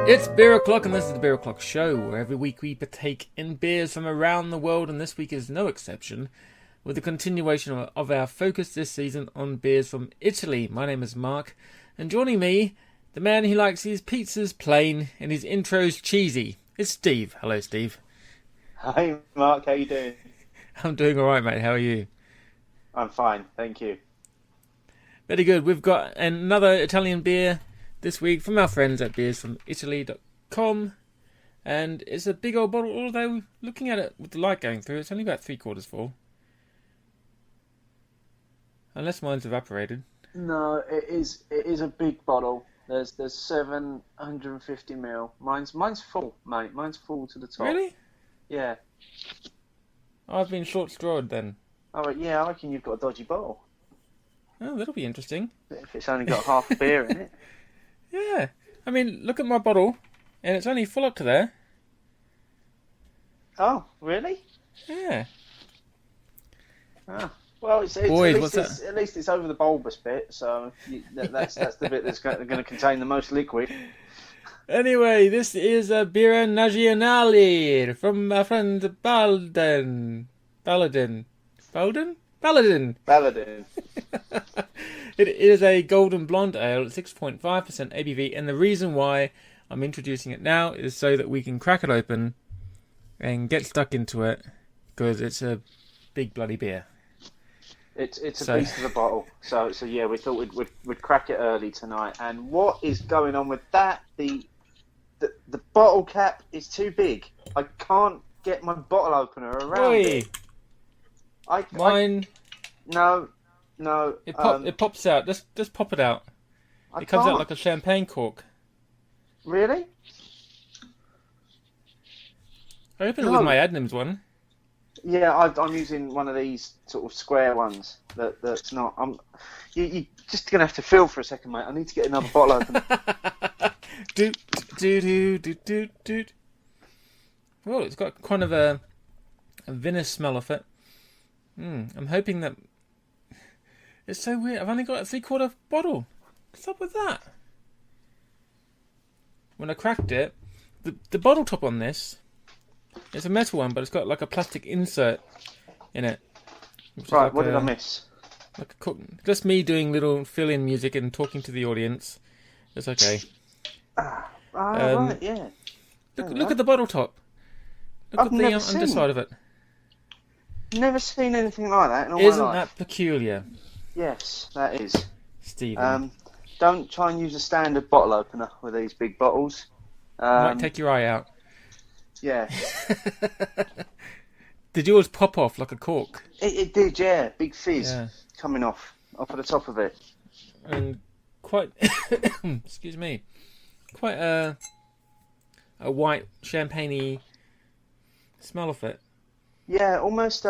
It's Beer O'Clock, and this is the Beer O'Clock Show, where every week we partake in beers from around the world, and this week is no exception, with the continuation of our focus this season on beers from Italy. My name is Mark, and joining me, the man who likes his pizzas plain and his intros cheesy, is Steve. Hello, Steve. Hi, Mark. How you doing? I'm doing alright, mate. How are you? I'm fine, thank you. Very good. We've got another Italian beer this week from our friends at beersfromitaly.com, and it's a big old bottle, although looking at it with the light going through, it's only about 3/4 full. Unless mine's evaporated. No, it is a big bottle. There's 750 ml. Mine's full, mate. Mine's full to the top. Really? Yeah. I've been short-strawed then. Oh, yeah, I reckon you've got a dodgy bottle. Oh, that'll be interesting. If it's only got half a beer in it. Yeah. I mean, look at my bottle, and it's only full up to there. Oh, really? Yeah. Ah. Well, Boys, at least it's over the bulbous bit, so that's the bit that's going to contain the most liquid. Anyway, this is a Birra Nazionale from our friend Baladin. Baladin. Baladin? Baladin. Baladin. It is a golden blonde ale at 6.5% ABV, and the reason why I'm introducing it now is so that we can crack it open and get stuck into it, because it's a big bloody beer. It's a piece of the bottle. So yeah, we thought we'd crack it early tonight. And what is going on with that? The bottle cap is too big. I can't get my bottle opener around it. No. It pops out. Just pop it out. It comes out like a champagne cork. Really? I opened it with my Adnams one. Yeah, I'm using one of these sort of square ones. That's not. You just gonna have to feel for a second, mate. I need to get another bottle opener. do. Well, it's got kind of a vinous smell of it. I'm hoping that. It's so weird. I've only got a 3/4 bottle. What's up with that? When I cracked it, the bottle top on this, it's a metal one, but it's got like a plastic insert in it. Right, like what did I miss? Like just me doing little fill-in music and talking to the audience. It's okay. Right, yeah. Look at the bottle top. Look at the underside of it. Never seen anything like that in all Isn't my life. that peculiar? Yes, that is. Stephen. Don't try and use a standard bottle opener with these big bottles. Might take your eye out. Yeah. Did yours pop off like a cork? It did, yeah. Big fizz coming off of the top of it. And quite, excuse me, quite a white champagne-y smell of it. Yeah, almost.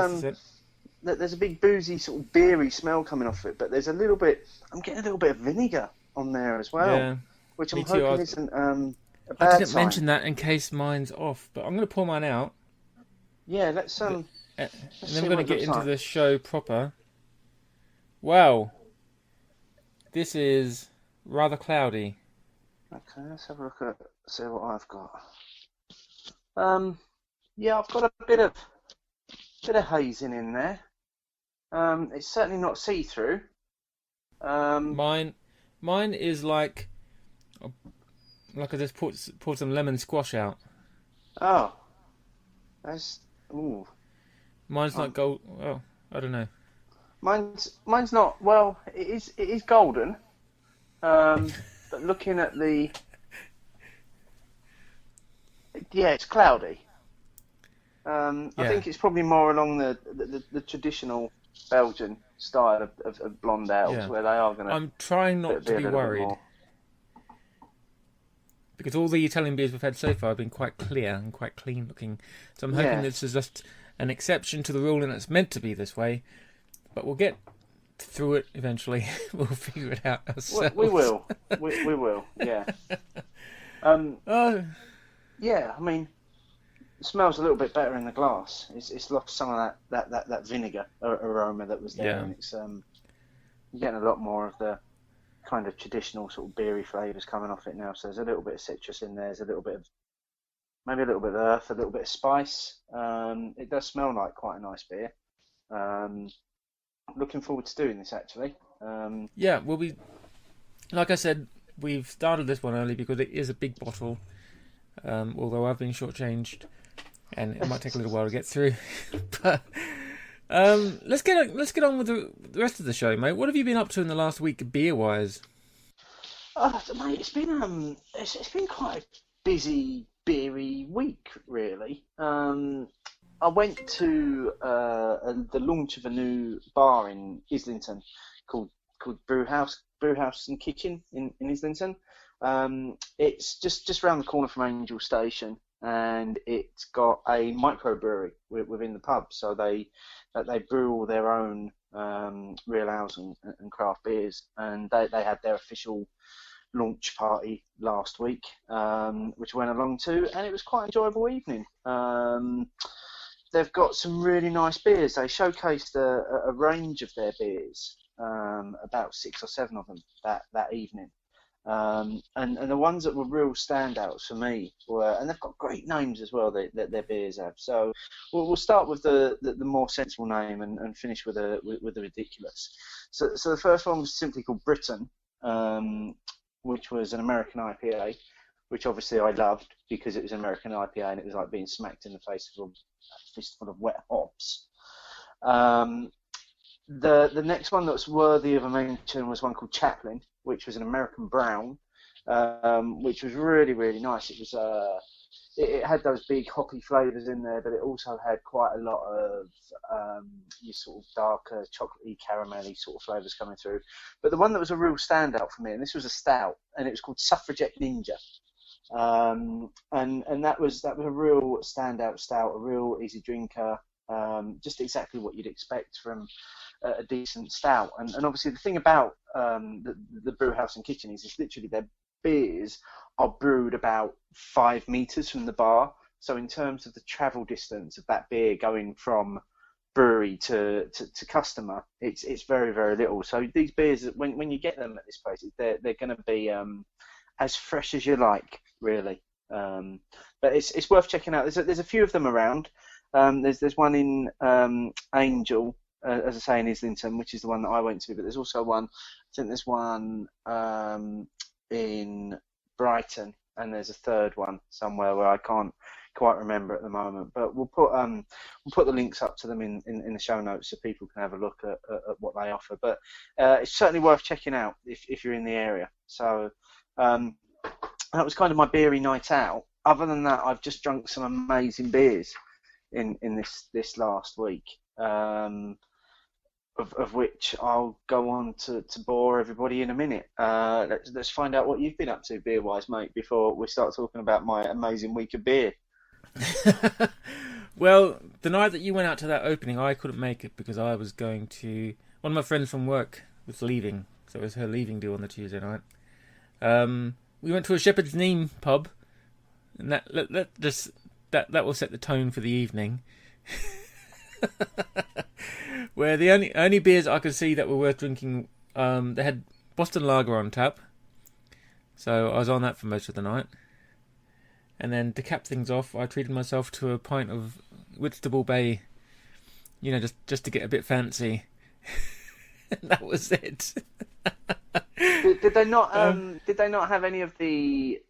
There's a big boozy sort of beery smell coming off it, but there's a little bit. I'm getting a little bit of vinegar on there as well, which I'm hoping isn't a bad I didn't sign. mention that in case mine's off, but I'm going to pour mine out. Yeah, let's and then we're going to get into the show proper. Wow, this is rather cloudy. Okay, let's have a look at see what I've got. Yeah, I've got a bit of hazing in there. It's certainly not see-through. Mine is like I just poured some lemon squash out. Oh, that's Mine's not gold. Oh, I don't know. Mine's not. Well, it is golden. But looking at it's cloudy. I think it's probably more along the traditional Belgian style of blonde ales, where they are going to. I'm trying not to be worried, because all the Italian beers we've had so far have been quite clear and quite clean looking. So I'm hoping this is just an exception to the rule, and it's meant to be this way. But we'll get through it eventually. We'll figure it out ourselves. We will. We will. Yeah. Yeah. I mean. It smells a little bit better in the glass. It's lost some of that vinegar aroma that was there, and it's you're getting a lot more of the kind of traditional sort of beery flavours coming off it now. So there's a little bit of citrus in there. There's a little bit of maybe a little bit of earth, a little bit of spice. It does smell like quite a nice beer. Looking forward to doing this actually. Yeah, well, like I said, we've started this one early because it is a big bottle. Although I've been shortchanged, and it might take a little while to get through. But let's get on with the rest of the show, mate. What have you been up to in the last week, beer wise? Mate, it's been quite a busy beery week, really. I went to the launch of a new bar in Islington called Brewhouse Kitchen in Islington. It's just around the corner from Angel Station, and it's got a microbrewery within the pub. So they brew all their own real ales and craft beers, and they had their official launch party last week, which I went along to, and it was quite an enjoyable evening. They've got some really nice beers. They showcased a range of their beers, about 6 or 7 of them that evening. And the ones that were real standouts for me were, and they've got great names as well that their beers have. So we'll start with the more sensible name and finish with the ridiculous. So the first one was simply called Britain, which was an American IPA, which obviously I loved because it was an American IPA and it was like being smacked in the face of a fistful of wet hops. The next one that was worthy of a mention was one called Chaplin, which was an American brown, which was really, really nice. It was it had those big hoppy flavours in there, but it also had quite a lot of your sort of darker chocolatey, caramelly sort of flavours coming through. But the one that was a real standout for me, and this was a stout, and it was called Suffragette Ninja. And that was a real standout stout, a real easy drinker, just exactly what you'd expect from a decent stout. And obviously the thing about the Brewhouse and Kitchen is literally their beers are brewed about 5 meters from the bar. So in terms of the travel distance of that beer going from brewery to customer, it's very, very little. So these beers, when you get them at this place, they're going to be as fresh as you like, really. But it's worth checking out. There's a few of them around. There's one in Angel, as I say, in Islington, which is the one that I went to. But there's also one. I think there's one in Brighton, and there's a third one somewhere where I can't quite remember at the moment. But we'll put the links up to them in the show notes so people can have a look at what they offer. But it's certainly worth checking out if you're in the area. So that was kind of my beery night out. Other than that, I've just drunk some amazing beers in this last week, of which I'll go on to bore everybody in a minute. Let's find out what you've been up to beer-wise, mate, before we start talking about my amazing week of beer. Well, the night that you went out to that opening, I couldn't make it because I was going to... One of my friends from work was leaving, so it was her leaving do on the Tuesday night. We went to a Shepherd's Neame pub, and that will set the tone for the evening. Where the only beers I could see that were worth drinking, they had Boston Lager on tap, so I was on that for most of the night. And then to cap things off, I treated myself to a pint of Whitstable Bay, just to get a bit fancy. And that was it. Did they not have any of the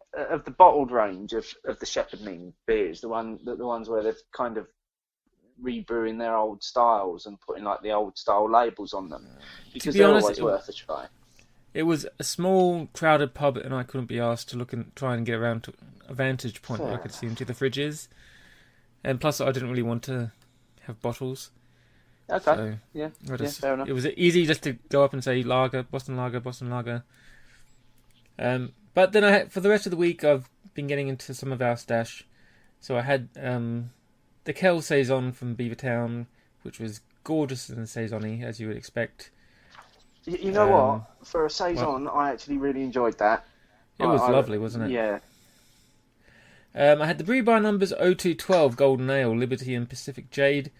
bottled range of the Shepherd Neame beers? The ones where they've kind of rebrewing their old styles and putting like the old style labels on them, because they're always worth a try. It was a small, crowded pub, and I couldn't be asked to look and try and get around to a vantage point where I could see into the fridges. And plus, I didn't really want to have bottles. Okay. So yeah, fair enough. It was easy just to go up and say lager, Boston Lager, Boston Lager. But then for the rest of the week, I've been getting into some of our stash. So I had the Kel Saison from Beavertown, which was gorgeous and saison-y, as you would expect. You know what? For a saison, I actually really enjoyed that. It was lovely, wasn't it? Yeah. I had the Brew by Numbers 0212 Golden Ale, Liberty and Pacific Jade.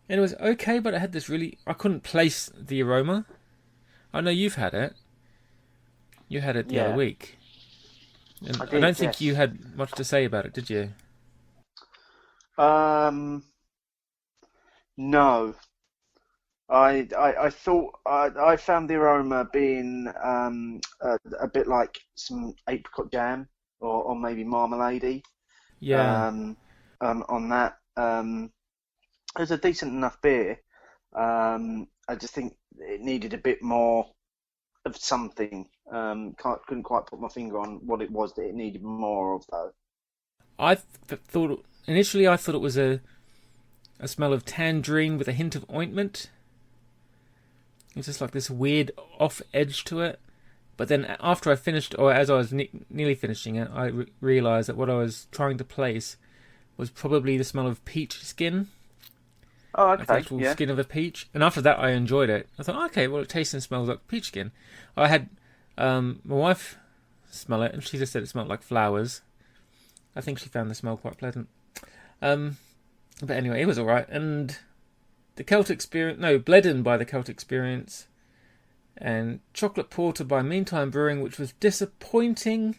And it was okay, but I had this I couldn't place the aroma. I know you've had it. You had it the other Yeah, week. And I I don't did. think you Yes. had much to say about it, did you? Um, no. I thought I found the aroma being a bit like some apricot jam or maybe marmalade Yeah. um, on that. It was a decent enough beer. I just think it needed a bit more of something. Couldn't quite put my finger on what it was that it needed more of though. Thought initially I thought it was a smell of tangerine with a hint of ointment. It's just like this weird off edge to it. But then after I finished, or as I was nearly finishing it, I realised that what I was trying to place was probably the smell of peach skin, Oh, like the okay, actual yeah, skin of a peach. And after that, I enjoyed it. I thought, okay, well, it tastes and smells like peach skin. I had my wife smell it, and she just said it smelled like flowers. I think she found the smell quite pleasant. Um, but anyway, it was all right. And the Celtic Experience, no, Baladin by the Celtic Experience, and Chocolate Porter by Meantime Brewing, which was disappointing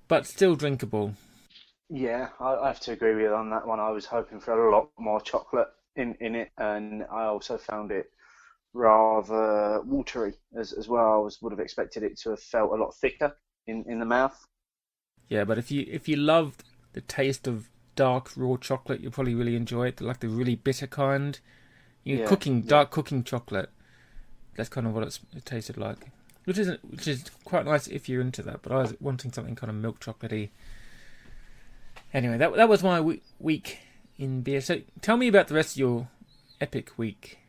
but still drinkable. yeah. I have to agree with you on that one. I was hoping for a lot more chocolate in it, and I also found it rather watery as well. Would have expected it to have felt a lot thicker in the mouth. Yeah, but if you loved the taste of dark raw chocolate, you'll probably really enjoy it. Like the really bitter kind. Yeah, Cooking yeah. dark cooking chocolate. That's kind of what it tasted like, which is quite nice if you're into that. But I was wanting something kind of milk chocolatey. Anyway, that was my week in beer. So tell me about the rest of your epic week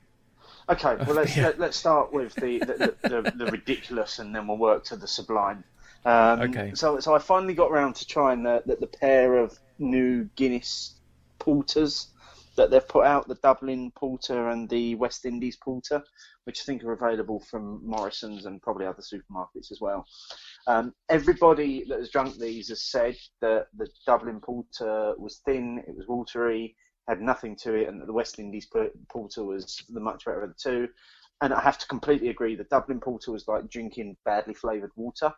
Okay, well of beer. let's start with the ridiculous, and then we'll work to the sublime. Okay. So I finally got round to trying the pair of new Guinness porters that they've put out, the Dublin Porter and the West Indies Porter, which I think are available from Morrison's and probably other supermarkets as well. Everybody that has drunk these has said that the Dublin Porter was thin, it was watery, had nothing to it, and that the West Indies Porter was the much better of the two. And I have to completely agree. The Dublin Porter was like drinking badly flavoured water.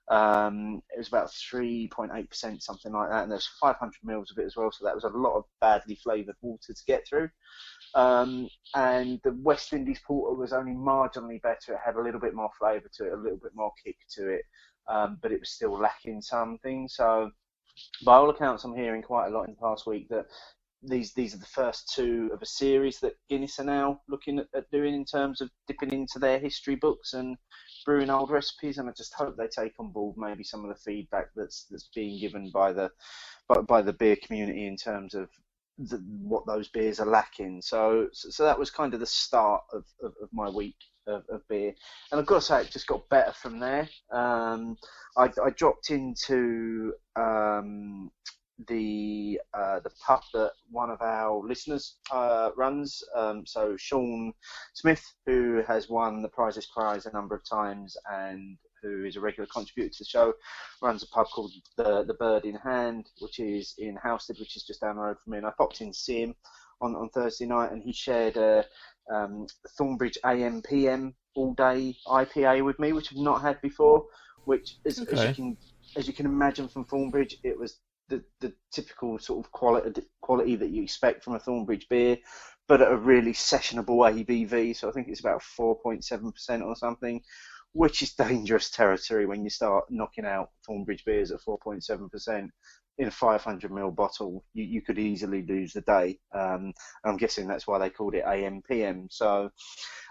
It was about 3.8%, something like that, and there's 500 mils of it as well. So that was a lot of badly flavoured water to get through. And the West Indies Porter was only marginally better. It had a little bit more flavour to it, a little bit more kick to it, but it was still lacking something. So, by all accounts, I'm hearing quite a lot in the past week that these are the first two of a series that Guinness are now looking at doing in terms of dipping into their history books and brewing old recipes. And I just hope they take on board maybe some of the feedback that's being given by the beer community in terms of what those beers are lacking. So that was kind of the start of my week of beer, and I've got to say it just got better from there. I dropped into the pub that one of our listeners runs. So Sean Smith, who has won the Prizes Prize a number of times and who is a regular contributor to the show, runs a pub called the Bird in Hand, which is in Housestead, which is just down the road from me. And I popped in to see him on Thursday night, and he shared a Thornbridge AM/PM all day IPA with me, which I've not had before. Which, Okay. as you can imagine from Thornbridge, it was the typical sort of quality that you expect from a Thornbridge beer, but at a really sessionable ABV. So I think it's about 4.7% or something, which is dangerous territory when you start knocking out Thornbridge beers at 4.7% in a 500 ml bottle. You could easily lose the day. I'm guessing that's why they called it AM/PM. So,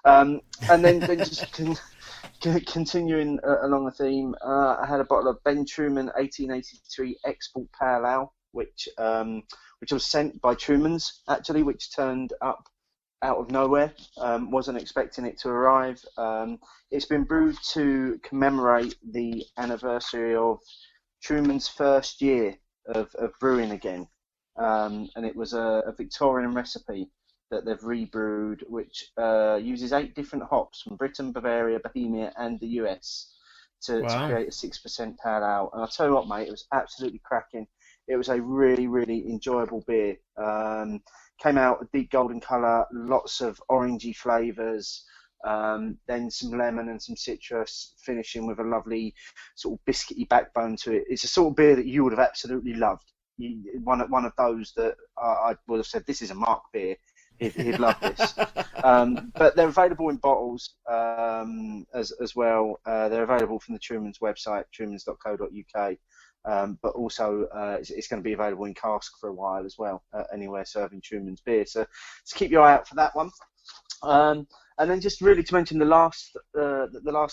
and then just continuing along the theme, I had a bottle of Ben Truman 1883 Export Pale Ale, which was sent by Truman's actually, which turned up out of nowhere. Wasn't expecting it to arrive. It's been brewed to commemorate the anniversary of Truman's first year of brewing again, and it was a Victorian recipe that they've rebrewed, which uses 8 different hops from Britain, Bavaria, Bohemia, and the US to Wow. create a 6% pale ale. And I'll tell you what, mate, it was absolutely cracking. It was a really, really enjoyable beer. Came out a deep golden colour, lots of orangey flavours, then some lemon and some citrus, finishing with a lovely sort of biscuity backbone to it. It's a sort of beer that you would have absolutely loved. One of those that I would have said, this is a Mark beer. He'd love this. But they're available in bottles as well. They're available from the Truman's website, trumans.co.uk. But also it's going to be available in cask for a while as well, anywhere serving Truman's beer. So keep your eye out for that one. And then just really to mention the last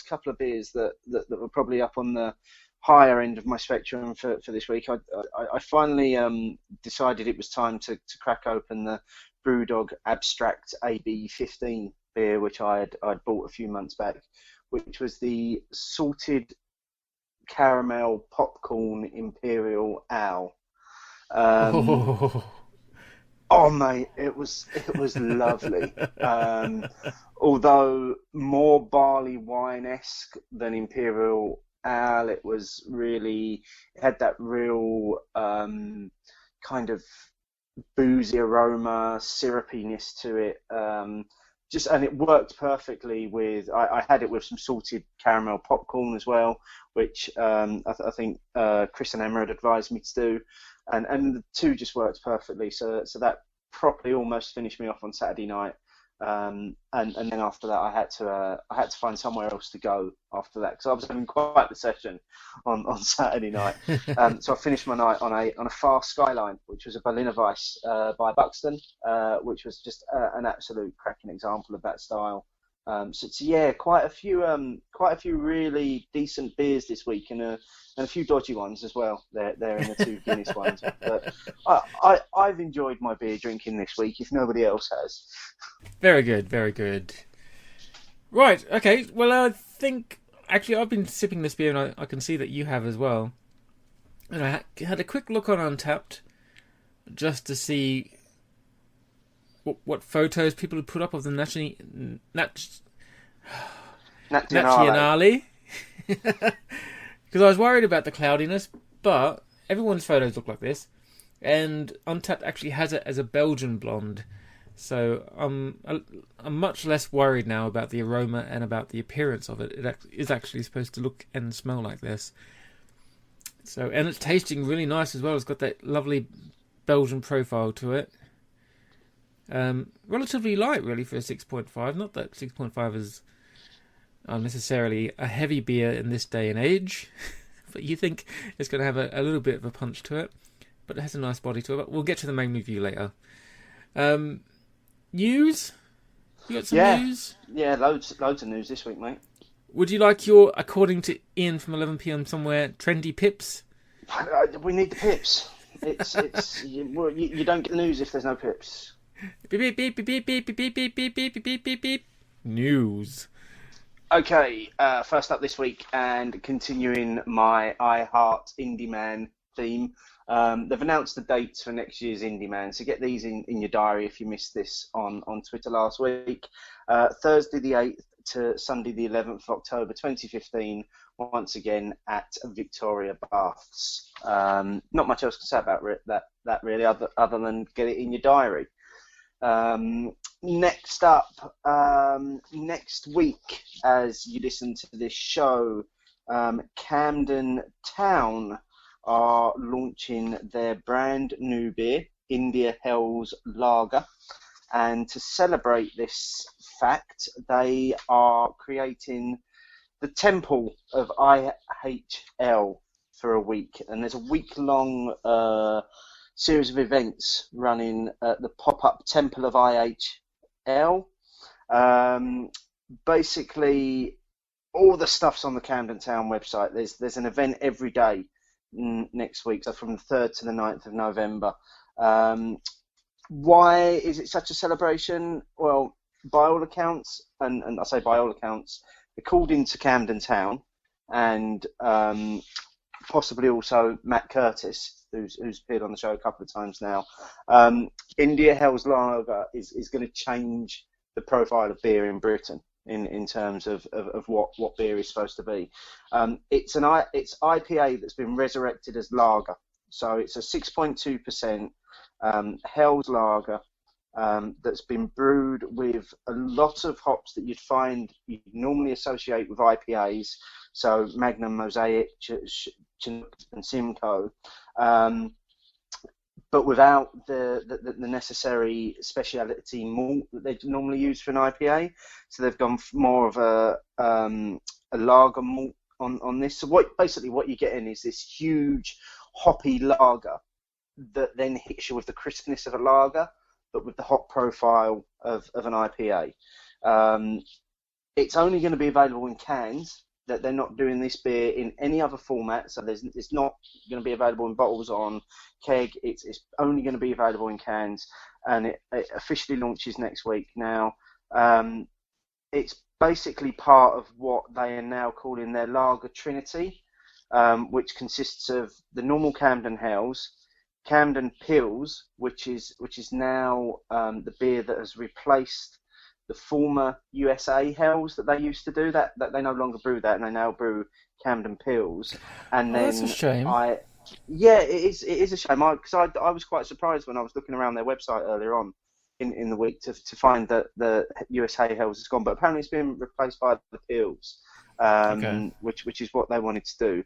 couple of beers that were probably up on the higher end of my spectrum for this week. I finally decided it was time to crack open the Brewdog Abstract AB15 beer, which I'd bought a few months back, which was the salted caramel popcorn imperial ale. Oh mate, it was lovely. Although more barley wine-esque than imperial ale, it had that real kind of boozy aroma, syrupiness to it. And it worked perfectly with. I had it with some salted caramel popcorn as well, which I think Chris and Emma had advised me to do, and the two just worked perfectly. So that properly almost finished me off on Saturday night. And then after that, I had to find somewhere else to go after that, because I was having quite the session on Saturday night. So I finished my night on a Far Skyline, which was a Berliner Weiss by Buxton, which was just an absolute cracking example of that style. So yeah, quite a few really decent beers this week, and a few dodgy ones as well. They're in the two Guinness ones. But I've enjoyed my beer drinking this week, if nobody else has. Very good, very good. Right, okay. Well, I think actually I've been sipping this beer, and I can see that you have as well. And I had a quick look on Untappd just to see what photos people had put up of the Nazionale. Because I was worried about the cloudiness, but everyone's photos look like this, and Untappd actually has it as a Belgian blonde, so I'm much less worried now about the aroma and about the appearance of it. It is actually supposed to look and smell like this. So, and it's tasting really nice as well. It's got that lovely Belgian profile to it. Relatively light, really, for a 6.5. Not that 6.5 is necessarily a heavy beer in this day and age, but you think it's going to have a little bit of a punch to it. But it has a nice body to it. But we'll get to the main review later. News? You got some news? Yeah, loads of news this week, mate. Would you like your, according to Ian from 11pm somewhere, trendy pips? We need the pips. You don't get the news if there's no pips. Beep, beep, beep, beep, beep, beep, beep, beep, beep, beep, beep, beep, beep. News. Okay, first up this week, and continuing my I Heart Indie Man theme, they've announced the dates for next year's Indie Man, so get these in your diary if you missed this on Twitter last week. Thursday the 8th to Sunday the 11th of October 2015, once again at Victoria Baths. Not much else to say about that really, other than get it in your diary. Next up, next week, as you listen to this show, Camden Town are launching their brand new beer, India Hell's Lager, and to celebrate this fact, they are creating the Temple of IHL for a week, and there's a week-long series of events running at the pop-up Temple of IHL. Basically, all the stuff's on the Camden Town website. There's an event every day next week, so from the 3rd to the 9th of November. Why is it such a celebration? Well, by all accounts, and I say by all accounts, they're called into Camden Town, and possibly also Matt Curtis, who's appeared on the show a couple of times now. India Hell's Lager is going to change the profile of beer in Britain in terms of what beer is supposed to be. It's IPA that's been resurrected as lager, so it's a 6.2% Hell's Lager, that's been brewed with a lot of hops that you'd normally associate with IPAs, so Magnum, Mosaic, Chinook, and Simcoe, but without the necessary speciality malt that they normally use for an IPA. So they've gone more of a lager malt on this. So what you're getting is this huge hoppy lager that then hits you with the crispness of a lager, but with the hop profile of an IPA. It's only going to be available in cans. That they're not doing this beer in any other format, so it's not going to be available in bottles on keg. It's only going to be available in cans, and it officially launches next week. Now, it's basically part of what they are now calling their Lager Trinity, which consists of the normal Camden Hells, Camden Pils, which is now the beer that has replaced the former USA Hells that they used to do. That they no longer brew that, and they now brew Camden Pils. And then that's a shame. It is a shame, because I was quite surprised when I was looking around their website earlier on in the week to find that the USA Hells has gone, but apparently it's been replaced by the Pils, which is what they wanted to do.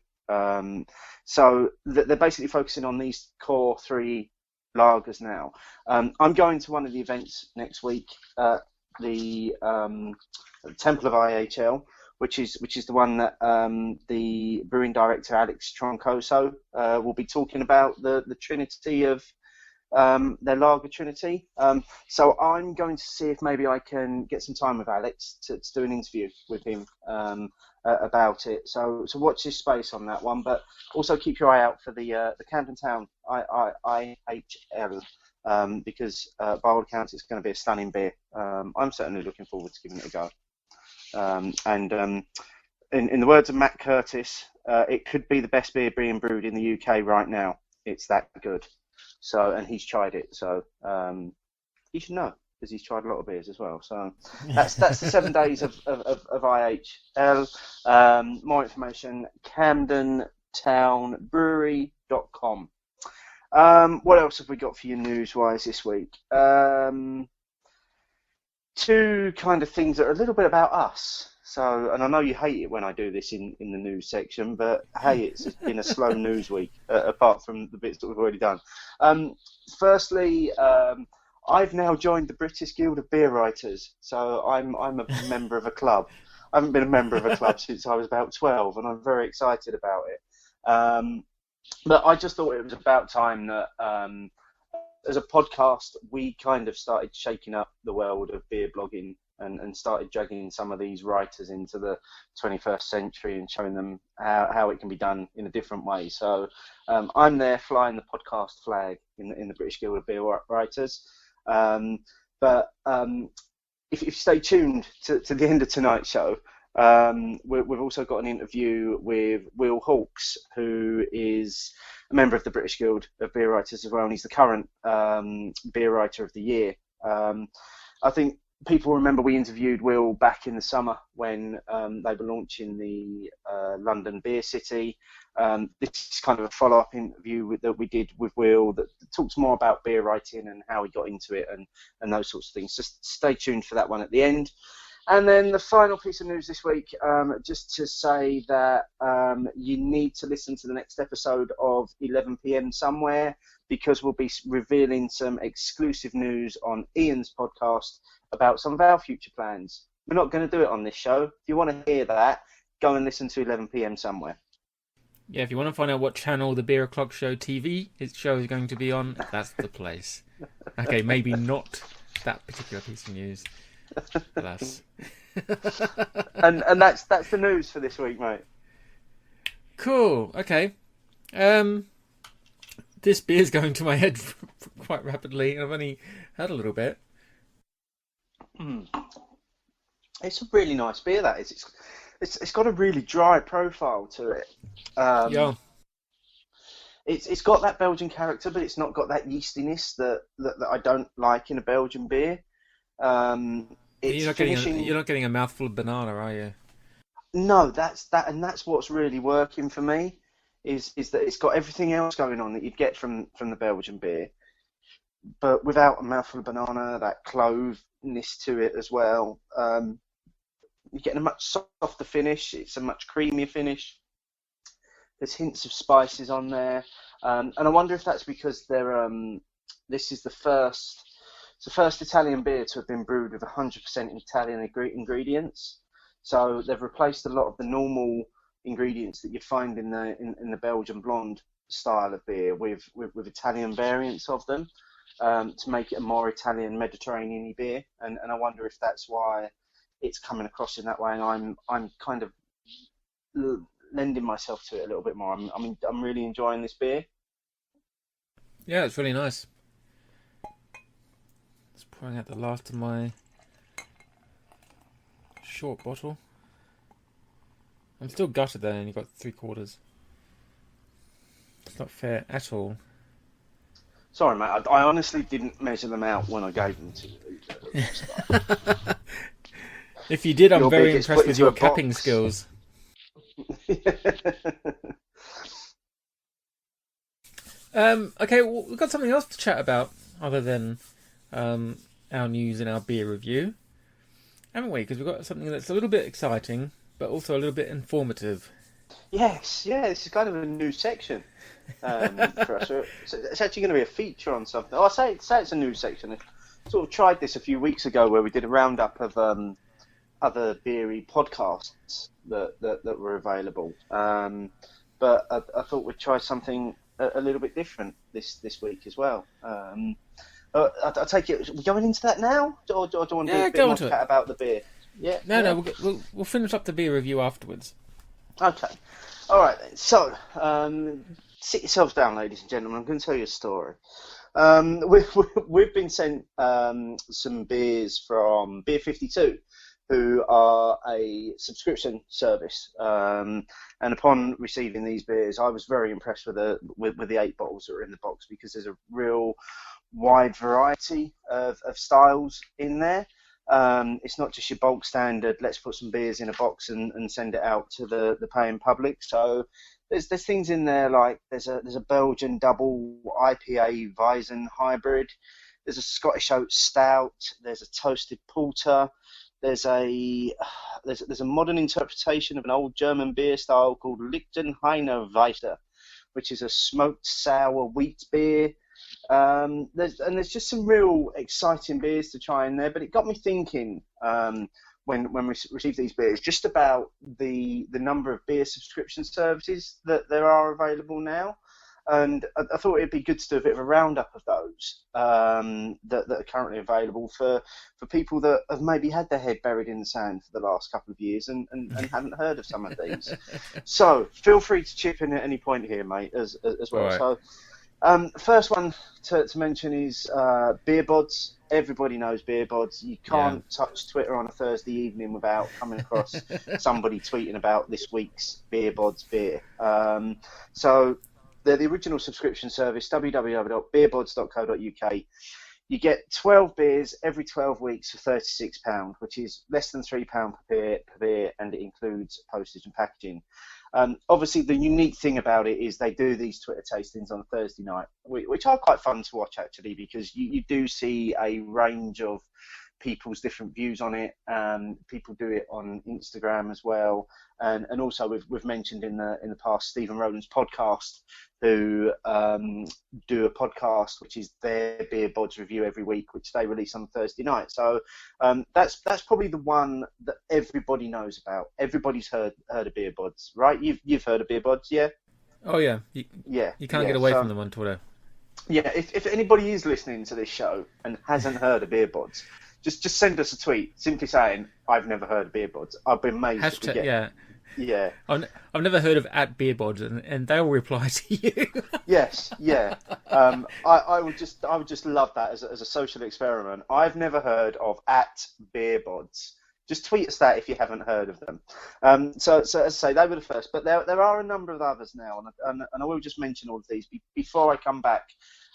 So they're basically focusing on these core three lagers now. I'm going to one of the events next week, the Temple of IHL, which is the one that the brewing director Alex Troncoso will be talking about the Trinity of their Lager Trinity. So I'm going to see if maybe I can get some time with Alex to do an interview with him about it. So watch this space on that one, but also keep your eye out for the Camden Town IHL. Because by all accounts it's going to be a stunning beer. I'm certainly looking forward to giving it a go. In the words of Matt Curtis, it could be the best beer being brewed in the UK right now. It's that good. So, and he's tried it. So he should know, because he's tried a lot of beers as well. So that's the 7 days of IHL. More information: CamdenTownBrewery.com. What else have we got for you news-wise this week? Two kind of things that are a little bit about us. So, and I know you hate it when I do this in the news section, but hey, it's been a slow news week, apart from the bits that we've already done. Firstly, I've now joined the British Guild of Beer Writers, so I'm a member of a club. I haven't been a member of a club since I was about 12, and I'm very excited about it. But I just thought it was about time that, as a podcast, we kind of started shaking up the world of beer blogging and started dragging some of these writers into the 21st century and showing them how it can be done in a different way. So I'm there flying the podcast flag in the British Guild of Beer Writers. But if you stay tuned to the end of tonight's show, we've also got an interview with Will Hawkes, who is a member of the British Guild of Beer Writers as well, and he's the current Beer Writer of the Year. I think people remember we interviewed Will back in the summer when they were launching the London Beer City. This is kind of a follow-up interview that we did with Will that talks more about beer writing and how he got into it and those sorts of things. So stay tuned for that one at the end. And then the final piece of news this week, just to say that you need to listen to the next episode of 11 PM Somewhere, because we'll be revealing some exclusive news on Ian's podcast about some of our future plans. We're not going to do it on this show. If you want to hear that, go and listen to 11 PM Somewhere. Yeah, if you want to find out what channel the Beer O'Clock Show TV show is going to be on, that's the place. Okay, maybe not that particular piece of news. Alas. and that's the news for this week, mate. Cool. Okay. This beer's going to my head quite rapidly, and I've only had a little bit. It's a really nice beer, that is. It's got a really dry profile to it. Yeah. It's got that Belgian character, but it's not got that yeastiness that I don't like in a Belgian beer. You're not getting a mouthful of banana, are you? No, that's what's really working for me. Is that it's got everything else going on that you'd get from the Belgian beer. but without a mouthful of banana, that cloveness to it as well. You're getting a much softer finish. It's a much creamier finish. There's hints of spices on there, and I wonder if that's because this is the first Italian beer to have been brewed with 100% Italian ingredients. So they've replaced a lot of the normal ingredients that you'd find in the Belgian blonde style of beer with Italian variants of them, to make it a more Italian Mediterranean-y beer. And I wonder if that's why it's coming across in that way. And I'm kind of lending myself to it a little bit more. I'm really enjoying this beer. Yeah, it's really nice. Just pouring out the last of my short bottle. I'm still gutted there, and you got 3/4. It's not fair at all. Sorry, mate. I honestly didn't measure them out when I gave them to you. If you did, I'm very impressed with your capping skills. Okay, well, we've got something else to chat about other than our news and our beer review, haven't we? Because we've got something that's a little bit exciting, but also a little bit informative. Yes, yeah, this is kind of a new section for us. So it's actually going to be a feature on something. Oh, I say it's a new section. I sort of tried this a few weeks ago where we did a roundup of other beery podcasts that were available. But I thought we'd try something a little bit different this week as well. I take it, we're going into that now? Or do you want to do a bit more chat about the beer? Yeah. No, we'll finish up the beer review afterwards. Okay. All right then. So, sit yourselves down, ladies and gentlemen. I'm going to tell you a story. We've been sent some beers from Beer 52, who are a subscription service. And upon receiving these beers, I was very impressed with the 8 bottles that are in the box, because there's a real wide variety of styles in there. It's not just your bulk standard, let's put some beers in a box and send it out to the paying public. So there's things in there like there's a Belgian double IPA Weizen hybrid, there's a Scottish oat stout, there's a toasted porter, there's a modern interpretation of an old German beer style called Lichtenhainer Weisse, which is a smoked sour wheat beer. There's just some real exciting beers to try in there, but it got me thinking when we received these beers just about the number of beer subscription services that there are available now, and I thought it'd be good to do a bit of a roundup of those that are currently available for people that have maybe had their head buried in the sand for the last couple of years and haven't heard of some of these. So feel free to chip in at any point here, mate, as well. Right. So. First one to mention is BeerBods. Everybody knows BeerBods. You can't touch Twitter on a Thursday evening without coming across somebody tweeting about this week's BeerBods beer. So they're the original subscription service, www.beerbods.co.uk. You get 12 beers every 12 weeks for £36, which is less than £3 per beer, and it includes postage and packaging. Obviously, the unique thing about it is they do these Twitter tastings on a Thursday night, which are quite fun to watch, actually, because you do see a range of people's different views on it. People do it on Instagram as well, and also we've mentioned in the past Stephen Rowland's podcast, who do a podcast which is their BeerBods review every week, which they release on Thursday night. So that's probably the one that everybody knows about. Everybody's heard of BeerBods, right? You've heard of BeerBods, yeah? Oh yeah, you can't get away from them on Twitter. Yeah, if anybody is listening to this show and hasn't heard of BeerBods, just send us a tweet simply saying, I've never heard of BeerBods. I've been amazed. Hashtag, yeah. I've never heard of @BeerBods, and they'll reply to you. Yes, yeah. I would just love that as a social experiment. I've never heard of @BeerBods. Just tweet us that if you haven't heard of them. So as I say, they were the first, but there are a number of others now, and I will just mention all of these before I come back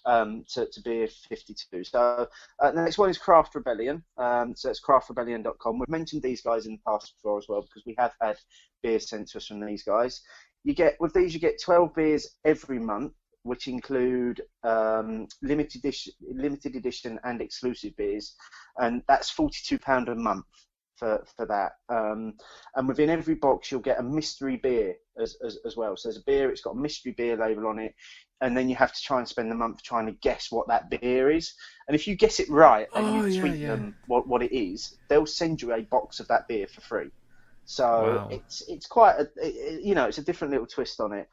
to Beer 52. So the next one is Craft Rebellion. So it's craftrebellion.com. We've mentioned these guys in the past before as well, because we have had beers sent to us from these guys. With these you get 12 beers every month which include limited edition and exclusive beers, and that's £42 a month for that. And within every box, you'll get a mystery beer as well. So there's a beer, it's got a mystery beer label on it, and then you have to try and spend the month trying to guess what that beer is. And if you guess it right and you tweet them what it is, they'll send you a box of that beer for free. So it's quite it's a different little twist on it.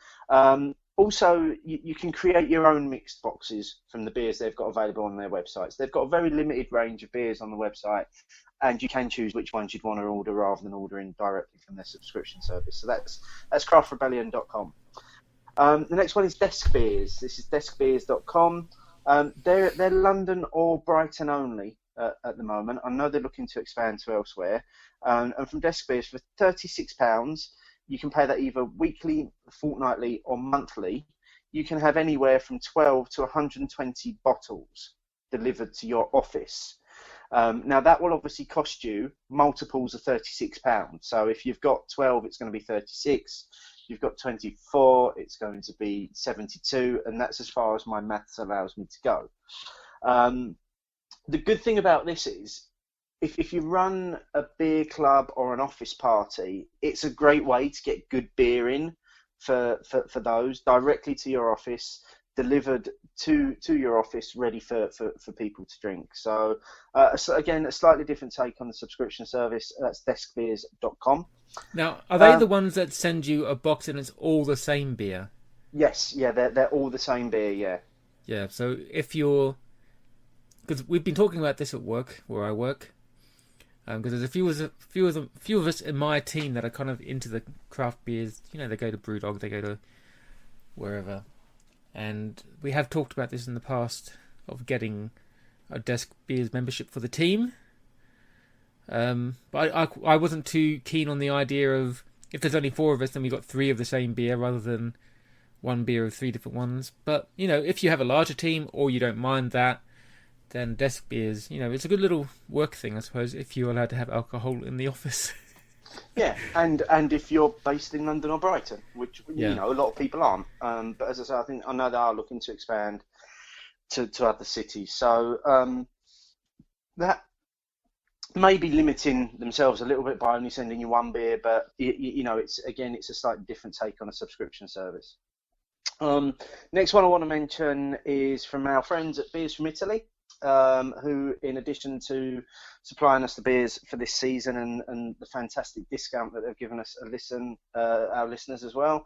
Also, you can create your own mixed boxes from the beers they've got available on their websites. They've got a very limited range of beers on the website, and you can choose which ones you'd want to order rather than ordering directly from their subscription service. So that's craftrebellion.com. The next one is Desk Beers. This is deskbeers.com. They're London or Brighton only at the moment. I know they're looking to expand to elsewhere. And from Desk Beers, for £36, you can pay that either weekly, fortnightly, or monthly. You can have anywhere from 12 to 120 bottles delivered to your office. Now, that will obviously cost you multiples of £36. So if you've got 12, it's going to be 36. You've got 24, it's going to be 72, and that's as far as my maths allows me to go. The good thing about this is, if you run a beer club or an office party, it's a great way to get good beer in for those directly to your office, delivered to your office, ready for people to drink. So again, a slightly different take on the subscription service. That's deskbeers.com. Now, are they the ones that send you a box and it's all the same beer? Yes, yeah, they're all the same beer, yeah. Yeah, so if you're... Because we've been talking about this at work, where I work. Because there's a few of us in my team that are kind of into the craft beers. You know, they go to Brewdog, they go to wherever. And we have talked about this in the past, of getting a Desk Beers membership for the team. But I wasn't too keen on the idea of, if there's only 4 of us, then we got 3 of the same beer rather than 1 beer of 3 different ones. But, you know, if you have a larger team or you don't mind that, then Desk Beers, you know, it's a good little work thing, I suppose, if you're allowed to have alcohol in the office. Yeah, and if you're based in London or Brighton, which you know a lot of people aren't. But as I say, I know they are looking to expand to other cities. So that may be limiting themselves a little bit by only sending you 1 beer, but you know, it's a slightly different take on a subscription service. Next one I want to mention is from our friends at Beers from Italy. Who, in addition to supplying us the beers for this season and the fantastic discount that they've given us our listeners as well,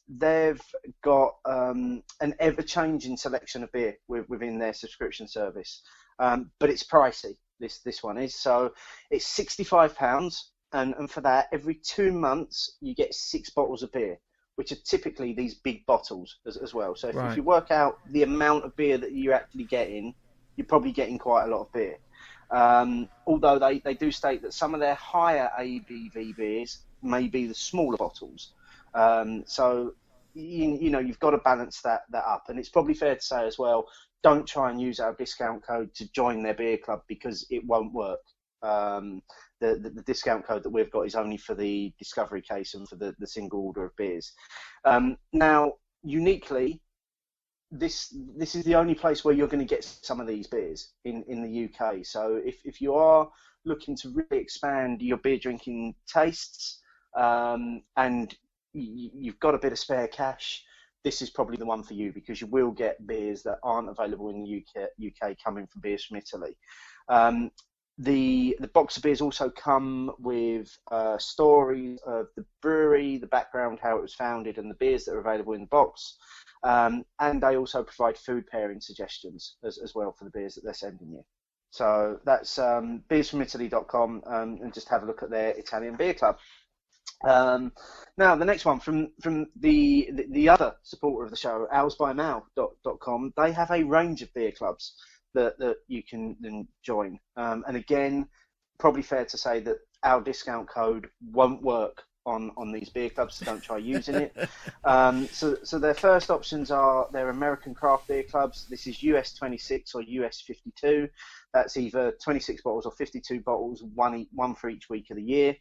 they've got an ever-changing selection of beer within their subscription service, but it's pricey. This one is, so it's £65, and for that, every 2 months you get 6 bottles of beer, which are typically these big bottles as well. So if you work out the amount of beer that you're actually getting, you're probably getting quite a lot of beer. Although they do state that some of their higher ABV beers may be the smaller bottles. So, you know, you've got to balance that up. And it's probably fair to say as well, don't try and use our discount code to join their beer club, because it won't work. The discount code that we've got is only for the Discovery case and for the single order of beers. Now, uniquely, this is the only place where you're going to get some of these beers in the UK. So if you are looking to really expand your beer drinking tastes, and you've got a bit of spare cash, this is probably the one for you, because you will get beers that aren't available in the UK coming from Beers from Italy. The box of beers also come with stories of the brewery, the background, how it was founded, and the beers that are available in the box. And they also provide food pairing suggestions as well for the beers that they're sending you. So that's beersfromitaly.com, and just have a look at their Italian beer club. Now, the next one from the other supporter of the show, owlsbymal.com, they have a range of beer clubs that you can then join. And again, probably fair to say that our discount code won't work on these beer clubs, so don't try using it. So their first options are their American craft beer clubs. This is US 26 or US 52. That's either 26 bottles or 52 bottles, one for each week of the year.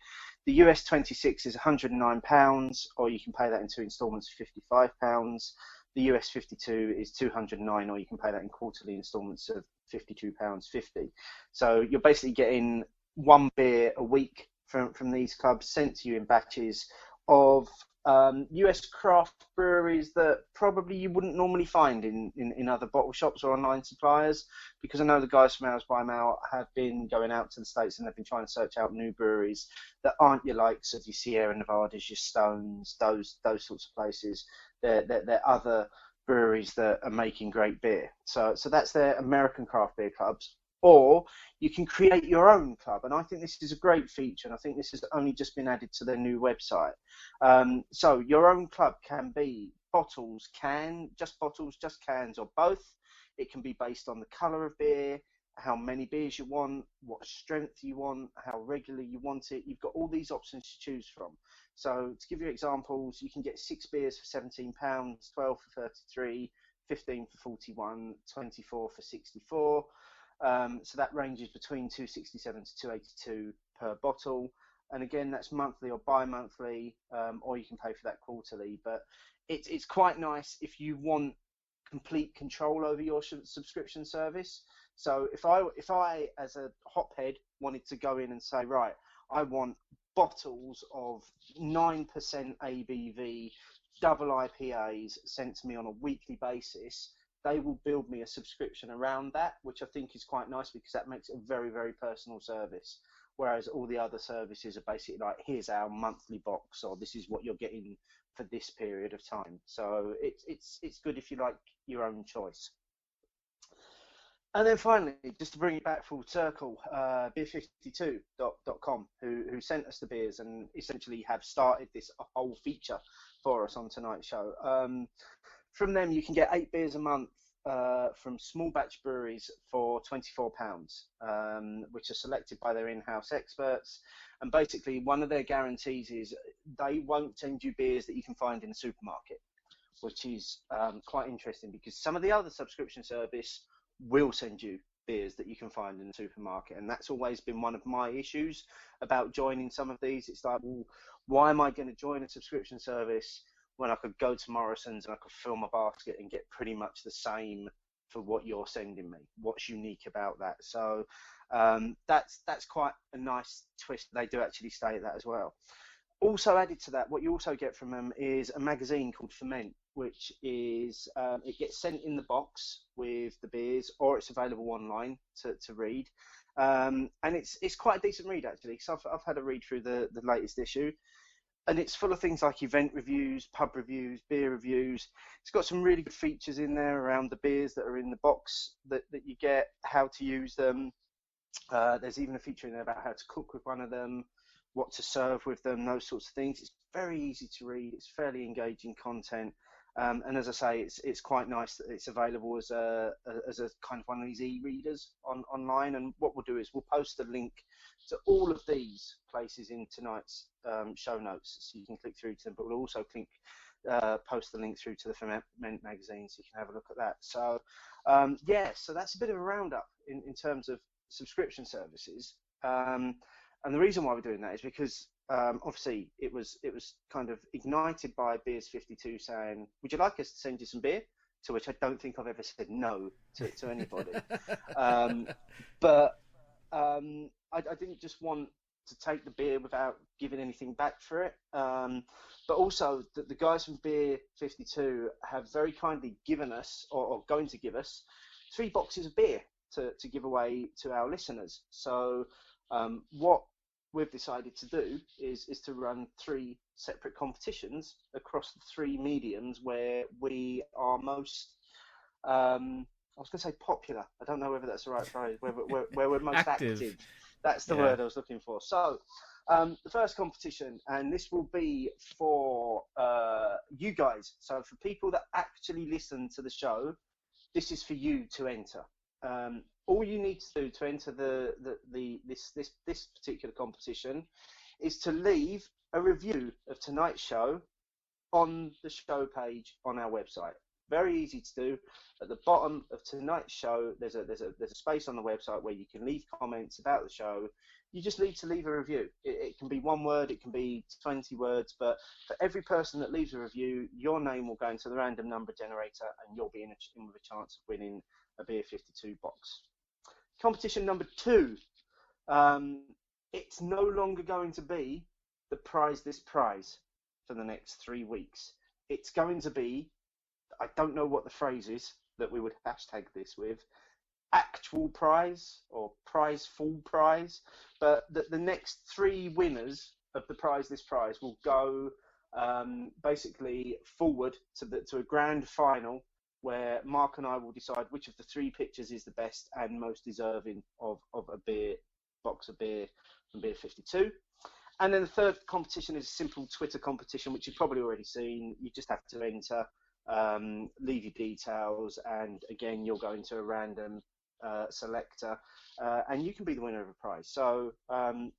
The US 26 is £109, or you can pay that in 2 instalments of £55. The US 52 is £209, or you can pay that in quarterly instalments of £52.50. So you're basically getting one beer a week from these clubs sent to you in batches of US craft breweries that probably you wouldn't normally find in other bottle shops or online suppliers, because I know the guys from Ours by Mail have been going out to the States and they've been trying to search out new breweries that aren't your likes of your Sierra Nevadas, your Stones, those sorts of places. They're other breweries that are making great beer. So that's their American craft beer clubs. Or you can create your own club, and I think this is a great feature, and I think this has only just been added to their new website. So your own club can be bottles, just cans, or both. It can be based on the colour of beer, how many beers you want, what strength you want, how regularly you want it. You've got all these options to choose from. So to give you examples, you can get 6 beers for £17, 12 for 33, 15 for 41, 24 for 64. So that ranges between 267 to 282 per bottle. And again, that's monthly or bi-monthly, or you can pay for that quarterly. But it's quite nice if you want complete control over your subscription service. So if I as a hophead wanted to go in and say, right, I want bottles of 9% ABV double IPAs sent to me on a weekly basis, they will build me a subscription around that, which I think is quite nice because that makes it a very, very personal service. Whereas all the other services are basically like, here's our monthly box, or this is what you're getting for this period of time. So it's good if you like your own choice. And then finally, just to bring it back full circle, beer52.com, who sent us the beers and essentially have started this whole feature for us on tonight's show. From them, you can get 8 beers a month from small batch breweries for £24, which are selected by their in-house experts. And basically, one of their guarantees is they won't send you beers that you can find in the supermarket, which is quite interesting because some of the other subscription service will send you beers that you can find in the supermarket. And that's always been one of my issues about joining some of these. It's like, well, why am I going to join a subscription service when I could go to Morrison's and I could fill my basket and get pretty much the same for what you're sending me? What's unique about that? So that's quite a nice twist. They do actually state that as well. Also added to that, what you also get from them is a magazine called Ferment, which is it gets sent in the box with the beers, or it's available online to read. And it's quite a decent read actually, because I've had a read through the latest issue. And it's full of things like event reviews, pub reviews, beer reviews. It's got some really good features in there around the beers that are in the box that you get, how to use them. There's even a feature in there about how to cook with one of them, what to serve with them, those sorts of things. It's very easy to read. It's fairly engaging content. And as I say, it's quite nice that it's available as a kind of one of these e-readers online. And what we'll do is we'll post a link to all of these places in tonight's show notes, so you can click through to them. But we'll also post the link through to the Ferment magazine, so you can have a look at that. So so that's a bit of a roundup in terms of subscription services. And the reason why we're doing that is because obviously it was kind of ignited by Beers 52 saying, would you like us to send you some beer? To which I don't think I've ever said no to anybody. But I didn't just want to take the beer without giving anything back for it. But also the guys from Beer 52 have very kindly given us, or going to give us, 3 boxes of beer to give away to our listeners. So what we've decided to do is to run 3 separate competitions across the 3 mediums where we are most, I was going to say popular. I don't know whether that's the right phrase, where we're most active. That's the word I was looking for. So the first competition, and this will be for you guys. So for people that actually listen to the show, this is for you to enter. All you need to do to enter this particular competition is to leave a review of tonight's show on the show page on our website, very easy to do. At the bottom of tonight's show, there's a space on the website where you can leave comments about the show. You just need to leave a review. It can be 1 word, it can be 20 words, but for every person that leaves a review, your name will go into the random number generator, and you'll be in with a chance of winning a Beer 52 box. Competition number 2. It's no longer going to be the prize this prize for the next 3 weeks. It's going to be, I don't know what the phrase is that we would hashtag this with, actual prize or prize full prize, but the next 3 winners of the prize this prize will go basically forward to a grand final where Mark and I will decide which of the 3 pictures is the best and most deserving of a beer, box of beer from Beer 52. And then the third competition is a simple Twitter competition, which you've probably already seen. You just have to enter, leave your details, and again, you'll go into a random selector, and you can be the winner of a prize. So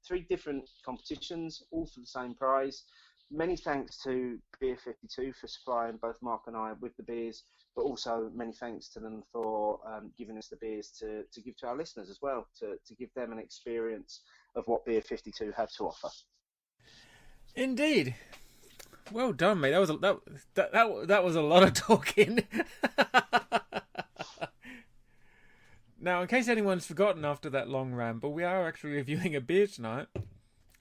3 different competitions, all for the same prize. Many thanks to Beer 52 for supplying both Mark and I with the beers, but also many thanks to them for giving us the beers to give to our listeners as well, to give them an experience of what Beer 52 have to offer. Indeed. Well done, mate. That was a lot of talking. Now, in case anyone's forgotten after that long ramble, we are actually reviewing a beer tonight.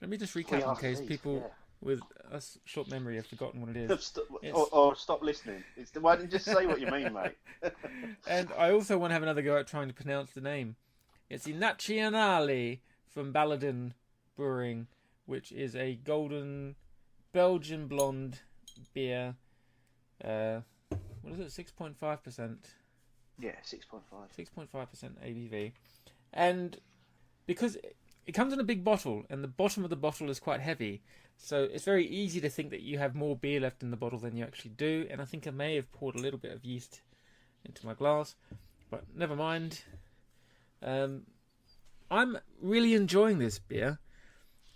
Let me just recap in case people with a short memory have forgotten what it is. Or stop listening. Why didn't you just say what you mean, mate? And I also want to have another go at trying to pronounce the name. It's the Nazionale from Baladin Brewing, which is a golden Belgian blonde beer. What is it? 6.5%. Yeah, 6.5. 6.5% ABV. And because it comes in a big bottle, and the bottom of the bottle is quite heavy, so it's very easy to think that you have more beer left in the bottle than you actually do. And I think I may have poured a little bit of yeast into my glass, but never mind. I'm really enjoying this beer.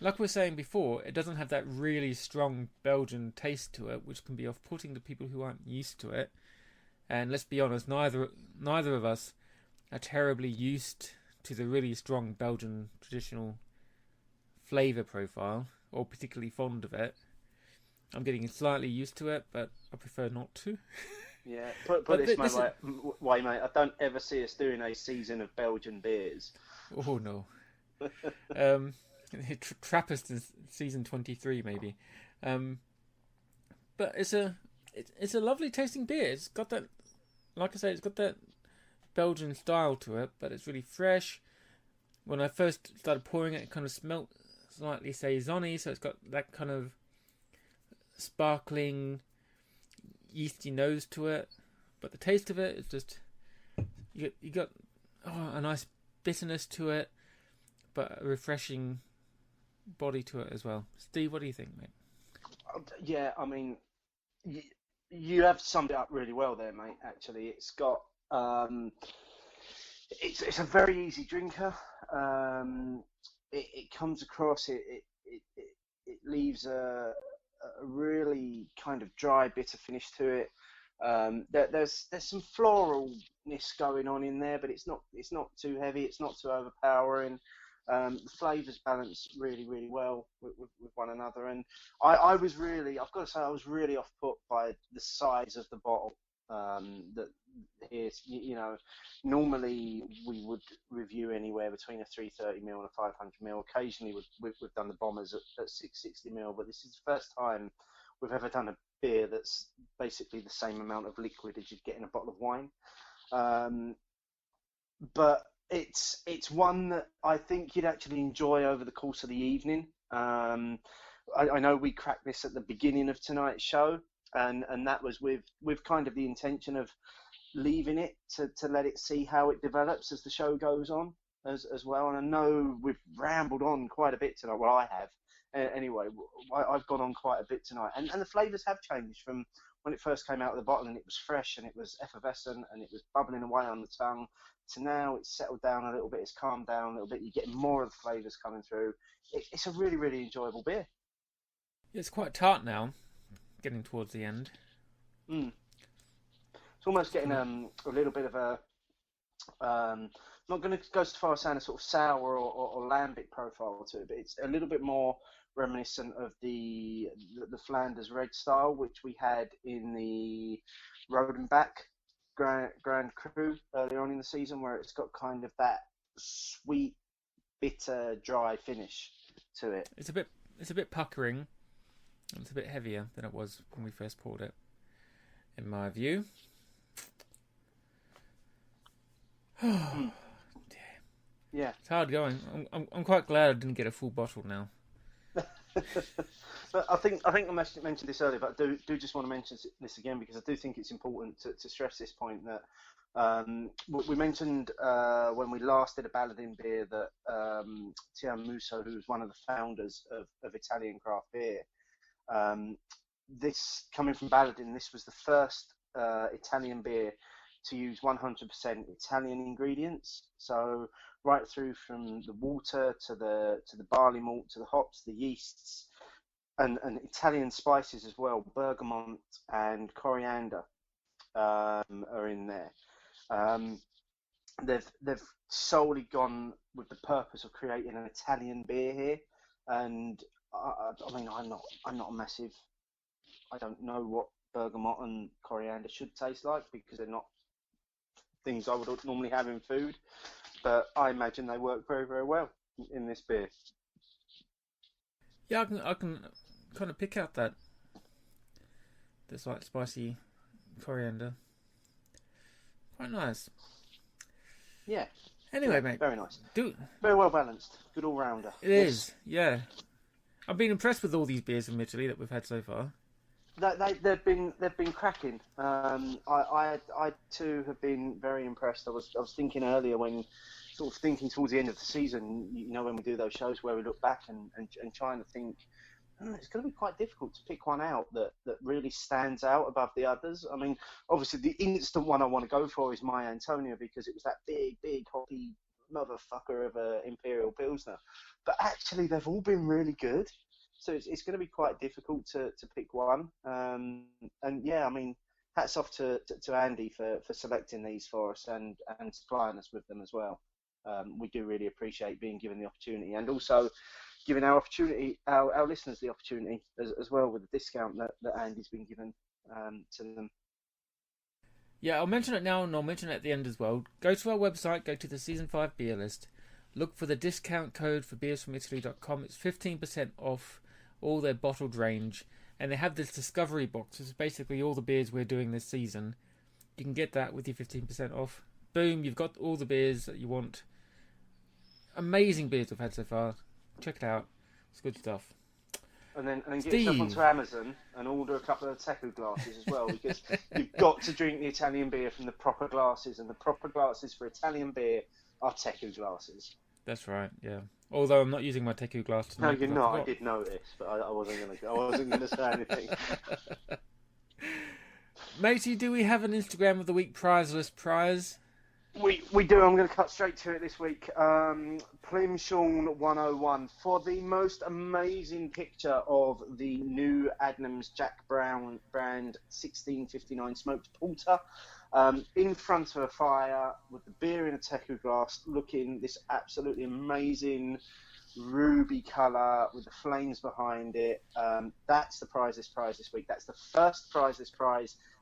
Like we were saying before, it doesn't have that really strong Belgian taste to it, which can be off-putting to people who aren't used to it. And let's be honest, neither of us are terribly used to the really strong Belgian traditional flavour profile, or particularly fond of it. I'm getting slightly used to it, but I prefer not to. Yeah, put this way, mate. I don't ever see us doing a season of Belgian beers. Oh no. Trap us to season 23 maybe. But it's a lovely tasting beer. It's got that, like I say, it's got that Belgian style to it, but it's really fresh. When I first started pouring it, it kind of smelt slightly saisony, so it's got that kind of sparkling, yeasty nose to it. But the taste of it is just, you got a nice bitterness to it, but a refreshing body to it as well. Steve, what do you think, mate? Yeah, I mean, you have summed it up really well there, mate. Actually, it's got it's a very easy drinker. It comes across, it leaves a really kind of dry, bitter finish to it. There's some floralness going on in there, but it's not too heavy. It's not too overpowering. The flavours balance really, really well with one another. And I've got to say, I was really off put by the size of the bottle. That is, normally we would review anywhere between a 330ml and a 500ml. Occasionally we've done the bombers at 660ml, but this is the first time we've ever done a beer that's basically the same amount of liquid as you'd get in a bottle of wine. But it's one that I think you'd actually enjoy over the course of the evening. I know we cracked this at the beginning of tonight's show, and that was with kind of the intention of leaving it to let it see how it develops as the show goes on as well. And I know we've rambled on quite a bit tonight. Well, I have. Anyway, I've gone on quite a bit tonight, and the flavours have changed from when it first came out of the bottle and it was fresh and it was effervescent and it was bubbling away on the tongue, to now it's settled down a little bit, it's calmed down a little bit, you're getting more of the flavours coming through. It's a really, really enjoyable beer. It's quite tart now, getting towards the end. So It's almost getting a little bit of a not going to go so far as saying a sort of sour or lambic profile to it, but it's a little bit more reminiscent of the Flanders Red style, which we had in the Rodenbach Grand Cru earlier on in the season, where it's got kind of that sweet, bitter, dry finish to it. It's a bit puckering. It's a bit heavier than it was when we first poured it, in my view. Oh, dear. Yeah, it's hard going. I'm quite glad I didn't get a full bottle now. But I think I mentioned this earlier, but I do just want to mention this again because I do think it's important to stress this point that we mentioned when we last did a Baladin beer that Tian Musso, who was one of the founders of Italian craft beer, this coming from Baladin, this was the first Italian beer to use 100% Italian ingredients. So right through from the water to the barley malt to the hops, the yeasts, and Italian spices as well. Bergamot and coriander are in there. They've solely gone with the purpose of creating an Italian beer here, and I mean I'm not a massive. I don't know what bergamot and coriander should taste like because they're not things I would normally have in food, but I imagine they work very, very well in this beer. Yeah, I can kind of pick out that this like spicy coriander. Quite nice. Yeah. Anyway, yeah, mate. Very nice. Very well balanced. Good all rounder. It is. Yeah. I've been impressed with all these beers from Italy that we've had so far. They've been cracking. I too have been very impressed. I was thinking earlier when sort of thinking towards the end of the season, you know, when we do those shows where we look back and trying to think, it's going to be quite difficult to pick one out that really stands out above the others. I mean, obviously the instant one I want to go for is my Antonia because it was that big hoppy motherfucker of a Imperial Pilsner. But actually, they've all been really good. So it's going to be quite difficult to pick one. And yeah, I mean, hats off to Andy for selecting these for us and supplying us with them as well. We do really appreciate being given the opportunity and also giving our listeners the opportunity as well with the discount that Andy's been given to them. Yeah, I'll mention it now and I'll mention it at the end as well. Go to our website, go to the Season 5 beer list. Look for the discount code for beersfromitaly.com. It's 15% off all their bottled range. And they have this discovery box. It's basically all the beers we're doing this season. You can get that with your 15% off. Boom, you've got all the beers that you want. Amazing beers we've had so far. Check it out. It's good stuff. And then get yourself onto Amazon and order a couple of Teku glasses as well because you've got to drink the Italian beer from the proper glasses, and the proper glasses for Italian beer are Teku glasses. That's right, yeah. Although I'm not using my Teku glass tonight. No, you're not. I did notice, but I wasn't gonna say anything. Matey, do we have an Instagram of the week prizeless prize? We do. I'm going to cut straight to it this week. Plimsean 101 for the most amazing picture of the new Adnams Jack Brown brand 1659 smoked porter in front of a fire with the beer in a Teku glass, looking this absolutely amazing ruby colour with the flames behind it. That's the prize this week. That's the first prize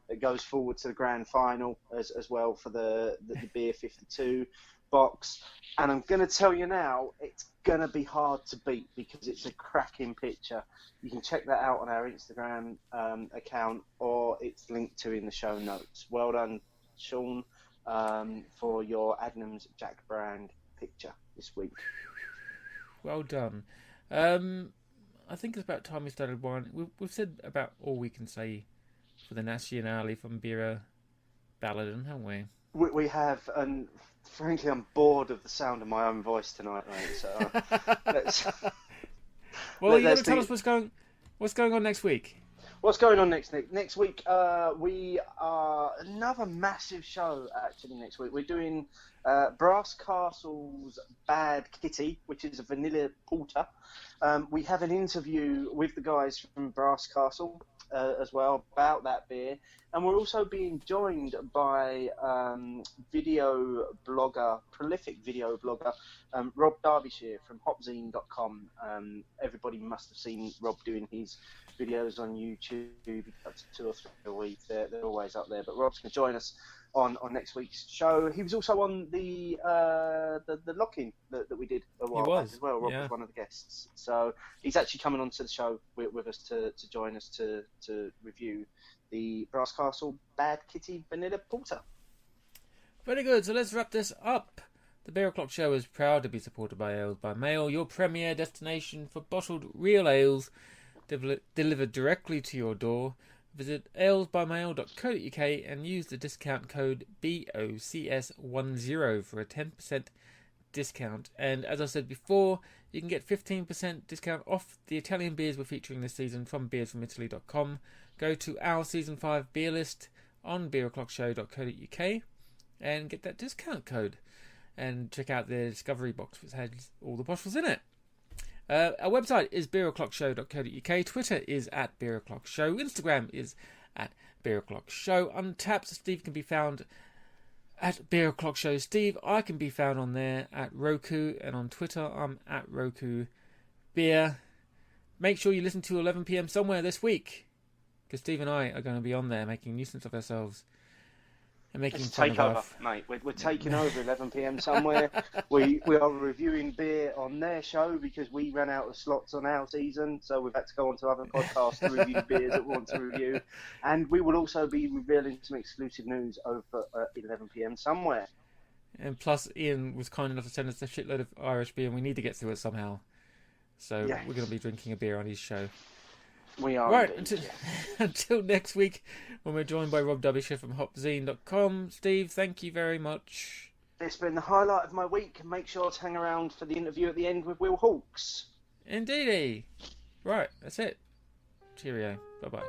that goes forward to the grand final as well for the Beer 52 box. And I'm going to tell you now, it's going to be hard to beat because it's a cracking picture. You can check that out on our Instagram account, or it's linked to in the show notes. Well done, Sean, for your Adnams Jack Brand picture this week. Well done. I think it's about time we started one. We've said about all we can say for the Nazionale from Birra Baladin, haven't we? We have, and frankly, I'm bored of the sound of my own voice tonight, mate. So let's. Well, you got to tell us what's going on next week. What's going on next week? Next week, we are another massive show. Actually, next week we're doing Brass Castle's Bad Kitty, which is a vanilla porter. We have an interview with the guys from Brass Castle. as well about that beer. And we're also being joined by prolific video blogger, Rob Derbyshire from hopzine.com. Everybody must have seen Rob doing his videos on YouTube. He does 2 or 3 a week. They're always up there. But Rob's going to join us on next week's show. He was also on the lock-in that we did a while back as well. Rob was one of the guests. So he's actually coming on to the show with us to join us to review the Brass Castle Bad Kitty Vanilla Porter. Very good. So let's wrap this up. The Beer O'Clock Show is proud to be supported by Ales by Mail, your premier destination for bottled real ales delivered directly to your door. Visit alesbymail.co.uk and use the discount code BOCS10 for a 10% discount. And as I said before, you can get 15% discount off the Italian beers we're featuring this season from beersfromitaly.com. Go to our Season 5 beer list on beeroclockshow.co.uk and get that discount code. And check out the discovery box, which has all the bottles in it. Our website is beeroclockshow.co.uk. Twitter is at beeroclockshow. Instagram is at beeroclockshow. Untapped Steve can be found at beeroclockshow Steve. I can be found on there at Roku, and on Twitter I'm at Roku Beer. Make sure you listen to 11 p.m. somewhere this week, because Steve and I are going to be on there making a nuisance of ourselves. And making fun of over, mate. We're taking over 11 p.m. somewhere. We are reviewing beer on their show because we ran out of slots on our season, so we've had to go on to other podcasts to review beers that we want to review. And we will also be revealing some exclusive news over at 11 p.m. somewhere. And plus, Ian was kind enough to send us a shitload of Irish beer, and we need to get through it somehow. So we're going to be drinking a beer on his show. We are. Right, indeed, until next week, when we're joined by Rob Derbyshire from hopzine.com. Steve, thank you very much. It's been the highlight of my week. Make sure to hang around for the interview at the end with Will Hawkes. Indeedy. Right, that's it. Cheerio. Bye-bye.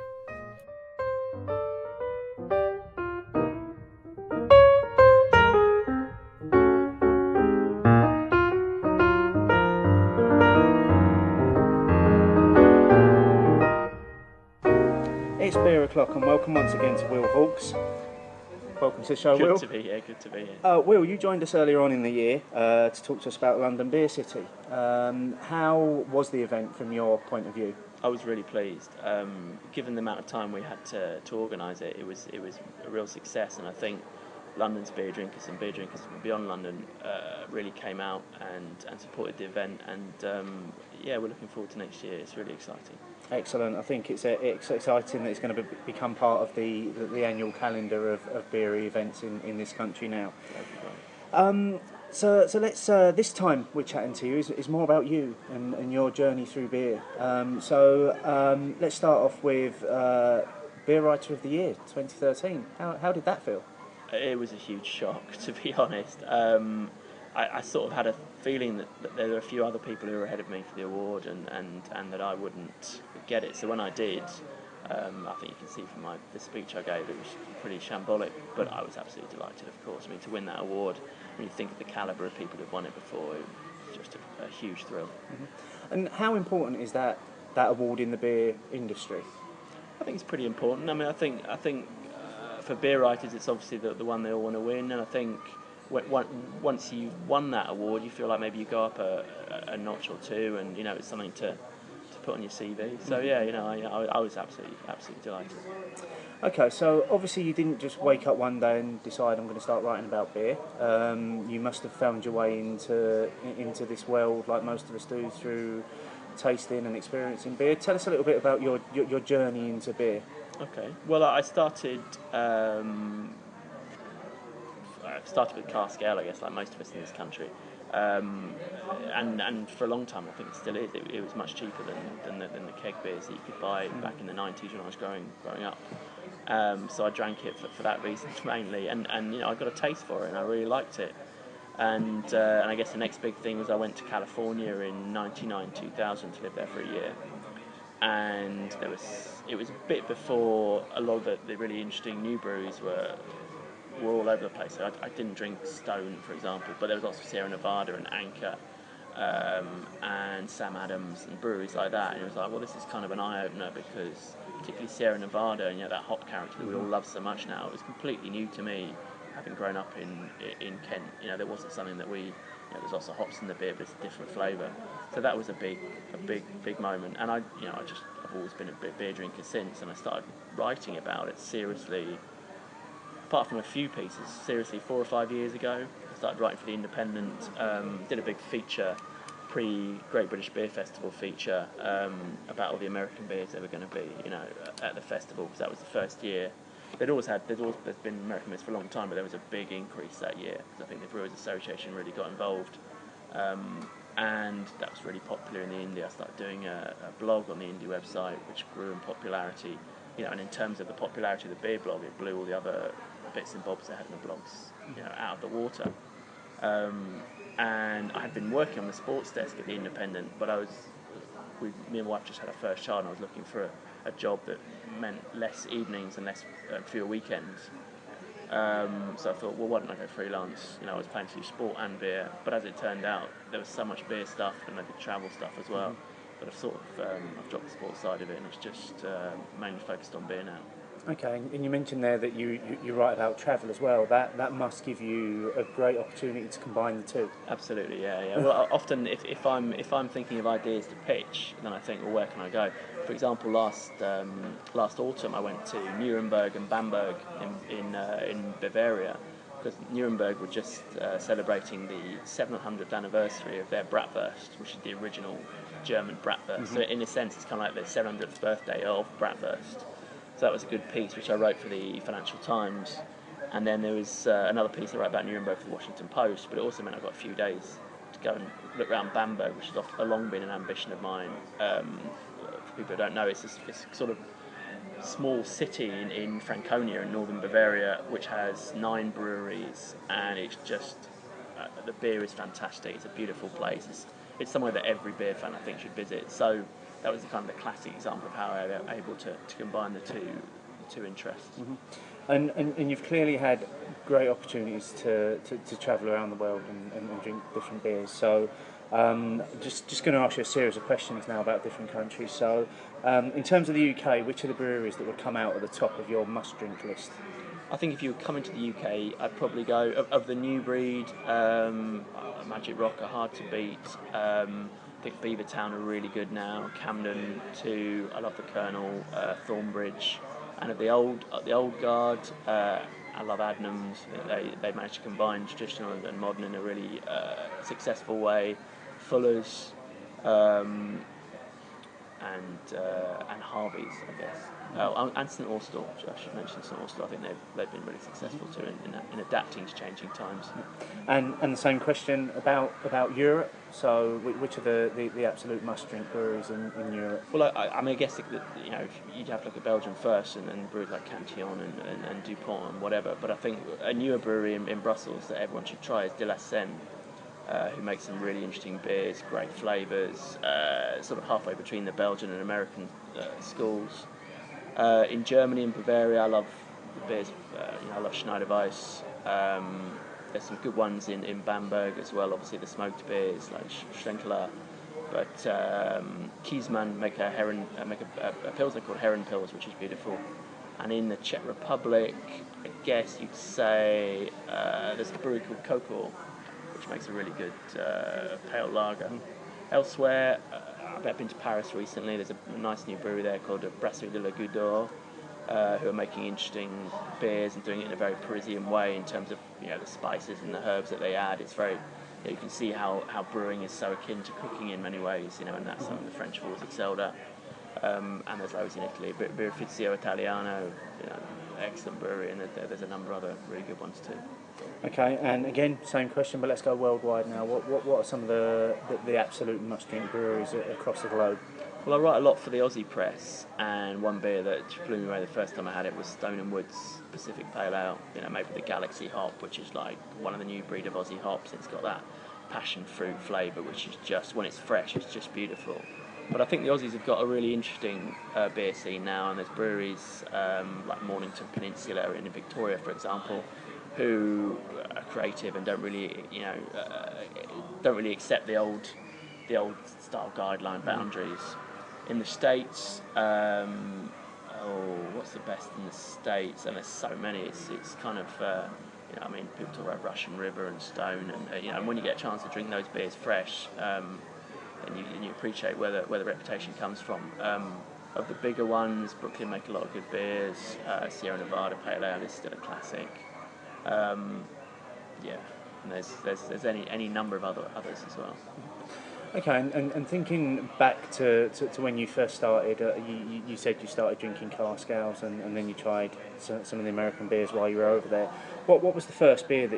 It's Beer O'Clock, and welcome once again to Will Hawkes. Welcome to the show, Will. Good to be here. Will, you joined us earlier on in the year to talk to us about London Beer City. How was the event from your point of view? I was really pleased. Given the amount of time we had to organise it, it was a real success, and I think London's beer drinkers and beer drinkers from beyond London really came out and supported the event, and we're looking forward to next year. It's really exciting. Excellent. I think it's exciting that it's going to become part of the annual calendar of beery events in this country now. So let's this time we're chatting to you is more about you and your journey through beer. Let's start off with Beer Writer of the Year 2013. How did that feel? It was a huge shock, to be honest. I sort of had a feeling that there were a few other people who were ahead of me for the award, and that I wouldn't get it. So when I did, I think you can see from the speech I gave, it was pretty shambolic, but I was absolutely delighted, of course. I mean, to win that award, when you think of the calibre of people who've won it before, it was just a huge thrill. Mm-hmm. And how important is that award in the beer industry? I think it's pretty important. I mean, I think for beer writers, it's obviously the one they all want to win, and I think once you've won that award, you feel like maybe you go up a notch or two, and it's something to put on your CV. So I was absolutely delighted. Okay, so obviously you didn't just wake up one day and decide I'm going to start writing about beer. You must have found your way into this world, like most of us do, through tasting and experiencing beer. Tell us a little bit about your journey into beer. Okay. Well, I started with cask ale, I guess, like most of us in this country, and for a long time, I think it still is. It was much cheaper than the keg beers that you could buy back in the 90s when I was growing up. So I drank it for that reason mainly, and I got a taste for it, and I really liked it. And I guess the next big thing was I went to California in 99, 2000 to live there for a year. And it was a bit before a lot of the really interesting new brews were all over the place. So I didn't drink Stone, for example, but there was lots of Sierra Nevada and Anchor. and Sam Adams and breweries like that. And it was like, well, this is kind of an eye opener, because particularly Sierra Nevada, and that hop character that we all love so much now, it was completely new to me, having grown up in Kent. There wasn't something that there's lots of hops in the beer, but it's a different flavour. So that was a big moment. And I've always been a beer drinker since, and I started writing about it seriously, apart from a few pieces, seriously 4 or 5 years ago. I started writing for The Independent, did a big feature, pre-Great British Beer Festival feature, about all the American beers they were going to be, at the festival, because that was the first year. There's been American beers for a long time, but there was a big increase that year, because I think the Brewers Association really got involved. And that was really popular in the indie. I started doing a blog on the indie website, which grew in popularity. And in terms of the popularity of the beer blog, it blew all the other bits and bobs they had in the blogs, out of the water. And I had been working on the sports desk at the Independent, but me and my wife just had our first child, and I was looking for a job that meant less evenings and fewer weekends. So I thought, well, why don't I go freelance? I was planning to do sport and beer, but as it turned out, there was so much beer stuff, and I did travel stuff as well. But I've dropped the sports side of it, and it's just mainly focused on beer now. Okay, and you mentioned there that you write about travel as well. That must give you a great opportunity to combine the two. Absolutely, yeah. Well, often if I'm thinking of ideas to pitch, then I think, well, where can I go? For example, last autumn I went to Nuremberg and Bamberg in Bavaria, because Nuremberg were just celebrating the 700th anniversary of their Bratwurst, which is the original German Bratwurst. So in a sense, it's kind of like the 700th birthday of Bratwurst. So that was a good piece, which I wrote for the Financial Times. And then there was another piece I wrote about Nuremberg for the Washington Post, but it also meant I got a few days to go and look around Bamberg, which has long been an ambition of mine. For people who don't know, it's sort of small city in Franconia in northern Bavaria, which has 9 breweries, and it's just, the beer is fantastic. It's a beautiful place. It's somewhere that every beer fan, I think, should visit. So that was the classic example of how I was able to combine the two interests. And you've clearly had great opportunities to travel around the world and drink different beers. So just going to ask you a series of questions now about different countries. So in terms of the UK, which are the breweries that would come out at the top of your must-drink list? I think if you were coming to the UK, I'd probably go, of the new breed, Magic Rock are hard to beat. I think Beavertown are really good now. Camden too. I love the Colonel, Thornbridge, and of the old guard, I love Adnams. They managed to combine traditional and modern in a really successful way. Fuller's and Harvey's, I guess. And St Austell. I should mention St Austell. I think they've been really successful too in adapting to changing times. And the same question about Europe. So which are the absolute must-drink breweries in Europe? Well, I guess that you'd have to look at Belgium first, and breweries like Cantillon and Dupont and whatever. But I think a newer brewery in Brussels that everyone should try is De La Seine, who makes some really interesting beers, great flavours, sort of halfway between the Belgian and American schools. In Germany and Bavaria, I love the beers. I love Schneider Weiss. There's some good ones in Bamberg as well. Obviously, the smoked beers like Schlenkerla, but Kiesmann make a pilsner called Heron Pils, which is beautiful. And in the Czech Republic, I guess you'd say there's a brewery called Kokor, which makes a really good pale lager. Elsewhere, I've been to Paris recently. There's a nice new brewery there called Brasserie de la Goutte d'Or, who are making interesting beers and doing it in a very Parisian way in terms of the spices and the herbs that they add. It's very, you can see how brewing is so akin to cooking in many ways, and that's something the French have always excelled at. And there's loads in Italy. Birrificio Italiano, excellent brewery, and there's a number of other really good ones too. Okay, and again, same question, but let's go worldwide now. What are some of the absolute must-drink breweries across the globe? Well, I write a lot for the Aussie press, and one beer that blew me away the first time I had it was Stone & Wood's Pacific Pale Ale, made with the Galaxy hop, which is like one of the new breed of Aussie hops. It's got that passion fruit flavour, which is just, when it's fresh, it's just beautiful. But I think the Aussies have got a really interesting beer scene now, and there's breweries like Mornington Peninsula in Victoria, for example, who are creative and don't really accept the old the old style guideline boundaries. In the States, what's the best in the States? And there's so many. It's kind of I mean, people talk about Russian River and Stone, and and when you get a chance to drink those beers fresh, and you appreciate where the reputation comes from. Of the bigger ones, Brooklyn make a lot of good beers. Sierra Nevada Pale Ale is still a classic. And there's any number of others as well. Okay, and thinking back to when you first started, you said you started drinking cask ales, and then you tried some of the American beers while you were over there. What was the first beer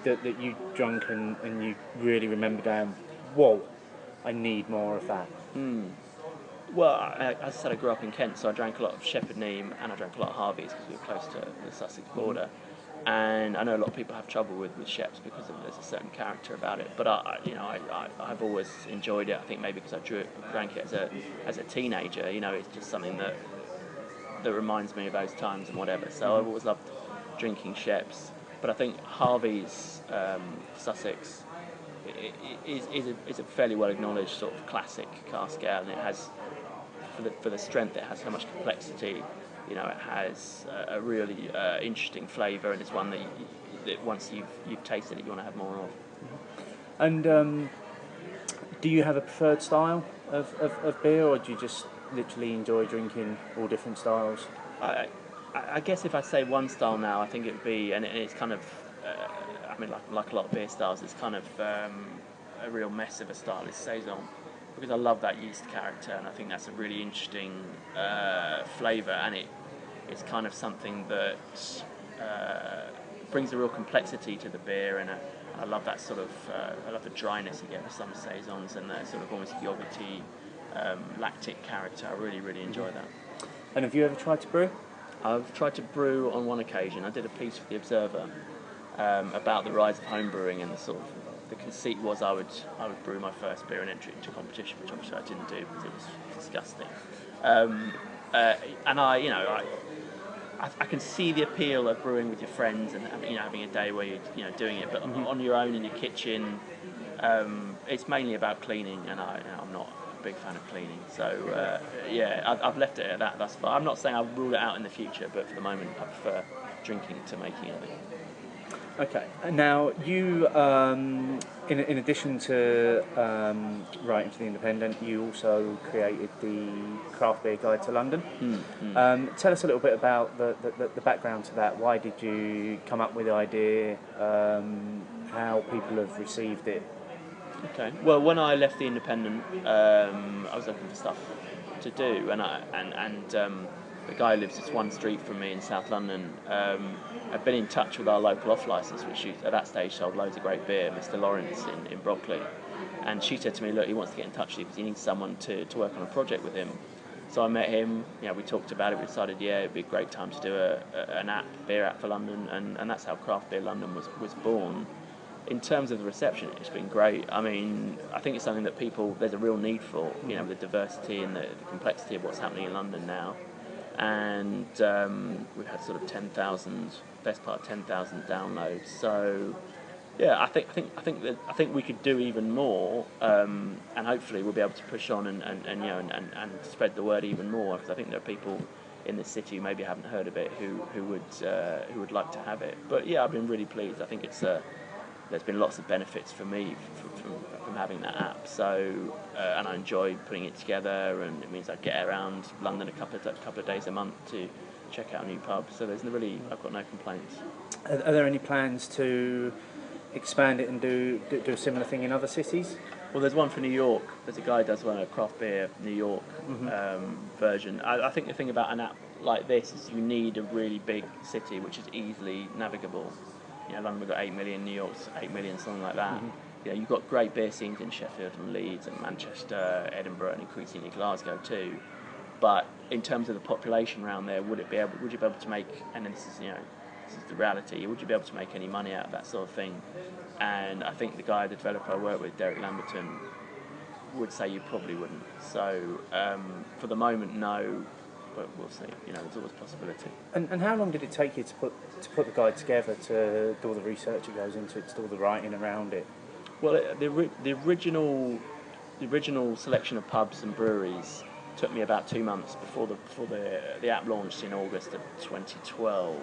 that you drank and you really remember going, whoa, I need more of that? Well, as I said, I grew up in Kent, so I drank a lot of Shepherd Neame and I drank a lot of Harvey's because we were close to the Sussex border. And I know a lot of people have trouble with Sheps because there's a certain character about it. But I've always enjoyed it. I think maybe because I drank it as a teenager. It's just something that reminds me of those times and whatever. So I've always loved drinking Sheps. But I think Harvey's Sussex is a fairly well acknowledged sort of classic cask ale, and it has, for the strength, it has so much complexity. It has a really interesting flavour, and it's one that once you've tasted it, you want to have more of. And do you have a preferred style of beer, or do you just literally enjoy drinking all different styles? I guess if I say one style now, I think it would be, and it's kind of, like a lot of beer styles, it's kind of a real mess of a style, is Saison. Because I love that yeast character, and I think that's a really interesting flavour, and it's kind of something that brings a real complexity to the beer, and I love that sort of, I love the dryness you get with some Saisons, and the sort of almost yogurty, lactic character. I really, really enjoy that. And have you ever tried to brew? I've tried to brew on one occasion. I did a piece for the Observer about the rise of home brewing, and the conceit was I would brew my first beer and enter it into competition, which obviously I didn't do because it was disgusting. And I can see the appeal of brewing with your friends and having a day where you're doing it, but on your own in your kitchen, it's mainly about cleaning, and I'm not a big fan of cleaning. So I've left it at that thus far. I'm not saying I'll rule it out in the future, but for the moment I prefer drinking to making of it. Okay. Now you, in addition to writing for the Independent, you also created the Craft Beer Guide to London. Tell us a little bit about the background to that. Why did you come up with the idea? How people have received it? Okay. Well, when I left the Independent, I was looking for stuff to do, and the guy who lives just one street from me in South London. I've been in touch with our local off-licence, which at that stage sold loads of great beer, Mr. Lawrence in Brockley. And she said to me, look, he wants to get in touch with you because he needs someone to work on a project with him. So I met him, we talked about it, we decided, it'd be a great time to do an beer app for London, and that's how Craft Beer London was born. In terms of the reception, it's been great. I mean, I think it's something that there's a real need for, the diversity and the complexity of what's happening in London now. And we've had sort of best part of 10,000 downloads. So, I think we could do even more, and hopefully we'll be able to push on and spread the word even more. Because I think there are people in the city who maybe haven't heard of it who would like to have it. But I've been really pleased. I think there's been lots of benefits for me from having that app. So, and I enjoy putting it together, and it means I get around London a couple of days a month to check out new pubs. So I've got no complaints. Are there any plans to expand it and do a similar thing in other cities? Well, there's one for New York. There's a guy who does one, a craft beer New York version. I think the thing about an app like this is you need a really big city which is easily navigable. London, we've got 8 million, New York's 8 million, something like that. You've got great beer scenes in Sheffield and Leeds and Manchester, Edinburgh, and increasingly Glasgow too. But in terms of the population around there, would you be able to make? And this is the reality. Would you be able to make any money out of that sort of thing? And I think the developer I work with, Derek Lamberton, would say you probably wouldn't. So for the moment, no. But we'll see. There's always a possibility. And how long did it take you to put the guide together, to do all the research that goes into it, to do all the writing around it? Well, the original the original selection of pubs and breweries took me about 2 months before the app launched in August of 2012.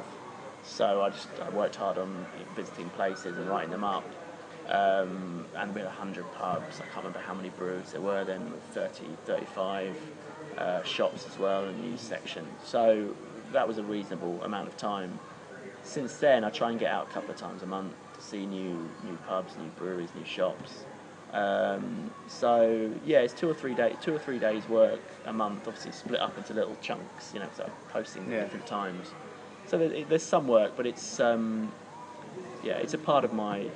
So I worked hard on visiting places and writing them up. And we had 100 pubs. I can't remember how many breweries there were then, 30, 35 shops as well, and a news section. So that was a reasonable amount of time. Since then, I try and get out a couple of times a month to see new pubs, new breweries, new shops. So yeah, it's 2 or 3 days work a month, obviously split up into little chunks, so posting at different times. So there's some work, but it's it's a part of my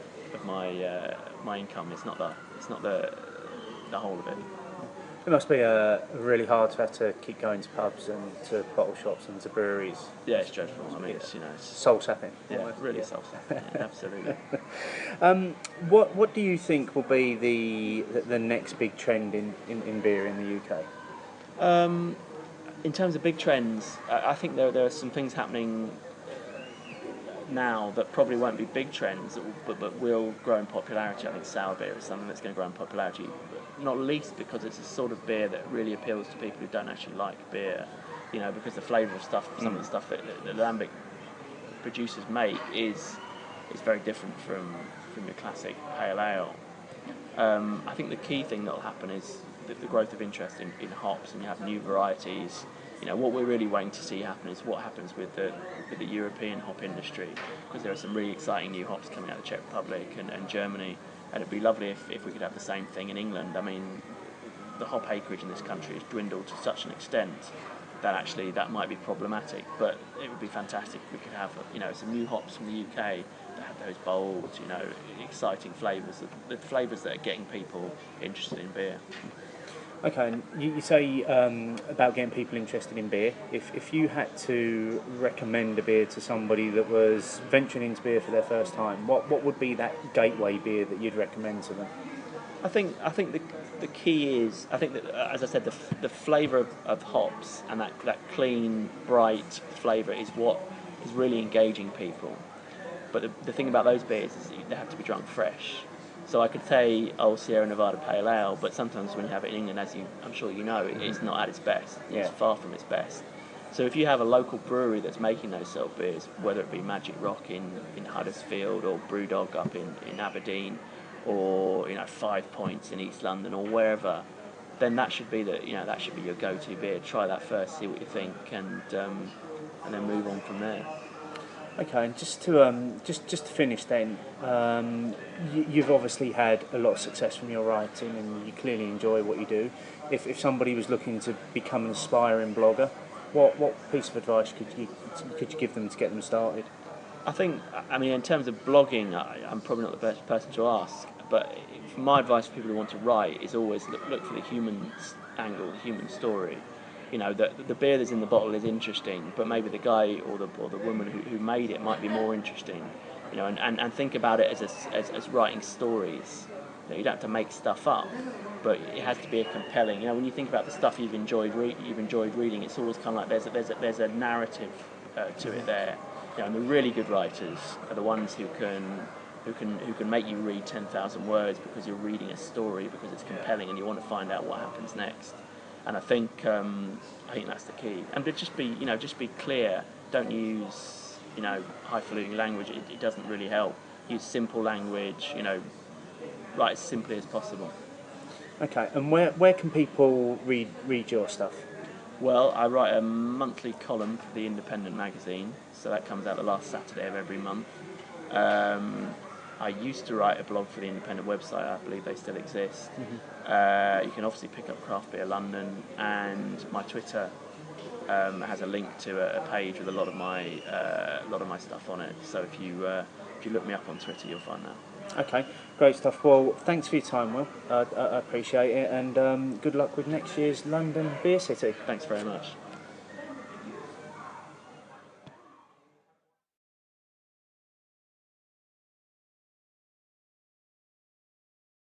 income. It's not the whole of it. It must be really hard to have to keep going to pubs and to bottle shops and to breweries. Yeah, it's dreadful. I mean, it's soul sapping. Yeah, really soul sapping. Yeah, absolutely. What do you think will be the next big trend in beer in the UK? In terms of big trends, I think there are some things happening now that probably won't be big trends, but will grow in popularity. I think sour beer is something that's going to grow in popularity, not least because it's a sort of beer that really appeals to people who don't actually like beer. Because the flavour of stuff, some of the stuff that lambic producers make is very different from your classic pale ale. I think the key thing that will happen is the growth of interest in hops, and you have new varieties. What we're really waiting to see happen is what happens with the European hop industry, because there are some really exciting new hops coming out of the Czech Republic and Germany, and it'd be lovely if we could have the same thing in England. I mean, the hop acreage in this country has dwindled to such an extent that actually that might be problematic, but it would be fantastic if we could have some new hops from the UK that have those bold, exciting flavours, the flavours that are getting people interested in beer. Okay, and you say about getting people interested in beer. If you had to recommend a beer to somebody that was venturing into beer for their first time, what would be that gateway beer that you'd recommend to them? I think the key is, I think that, as I said, the flavour of hops and that clean, bright flavour is what is really engaging people. But the thing about those beers is they have to be drunk fresh. So I could say, Sierra Nevada Pale Ale, but sometimes when you have it in England, as I'm sure you know, it's not at its best. It's far from its best. So if you have a local brewery that's making those sort of beers, whether it be Magic Rock in Huddersfield or Brewdog up in Aberdeen, or 5 Points in East London or wherever, then that should be your go-to beer. Try that first, see what you think, and then move on from there. Okay, and just to finish then, you've obviously had a lot of success from your writing, and you clearly enjoy what you do. If somebody was looking to become an aspiring blogger, what piece of advice could you give them to get them started? I think, in terms of blogging, I'm probably not the best person to ask, but my advice for people who want to write is always look for the human angle, the human story. The beer that's in the bottle is interesting, but maybe the guy or the woman who made it might be more interesting. And think about it as writing stories. You don't have to make stuff up, but it has to be a compelling. When you think about the stuff you've enjoyed reading, it's always kind of like there's a narrative to it there. And the really good writers are the ones who can make you read 10,000 words because you're reading a story, because it's compelling and you want to find out what happens next. And I think that's the key. And just be clear. Don't use highfalutin language. It doesn't really help. Use simple language. Write as simply as possible. Okay. And where can people read your stuff? Well, I write a monthly column for the Independent magazine, so that comes out the last Saturday of every month. I used to write a blog for the Independent website. I believe they still exist. Mm-hmm. You can obviously pick up Craft Beer London, and my Twitter has a link to a page with a lot of my stuff on it. So if you look me up on Twitter, you'll find that. Okay, great stuff. Well, thanks for your time, Will. I appreciate it, and good luck with next year's London Beer City. Thanks very much.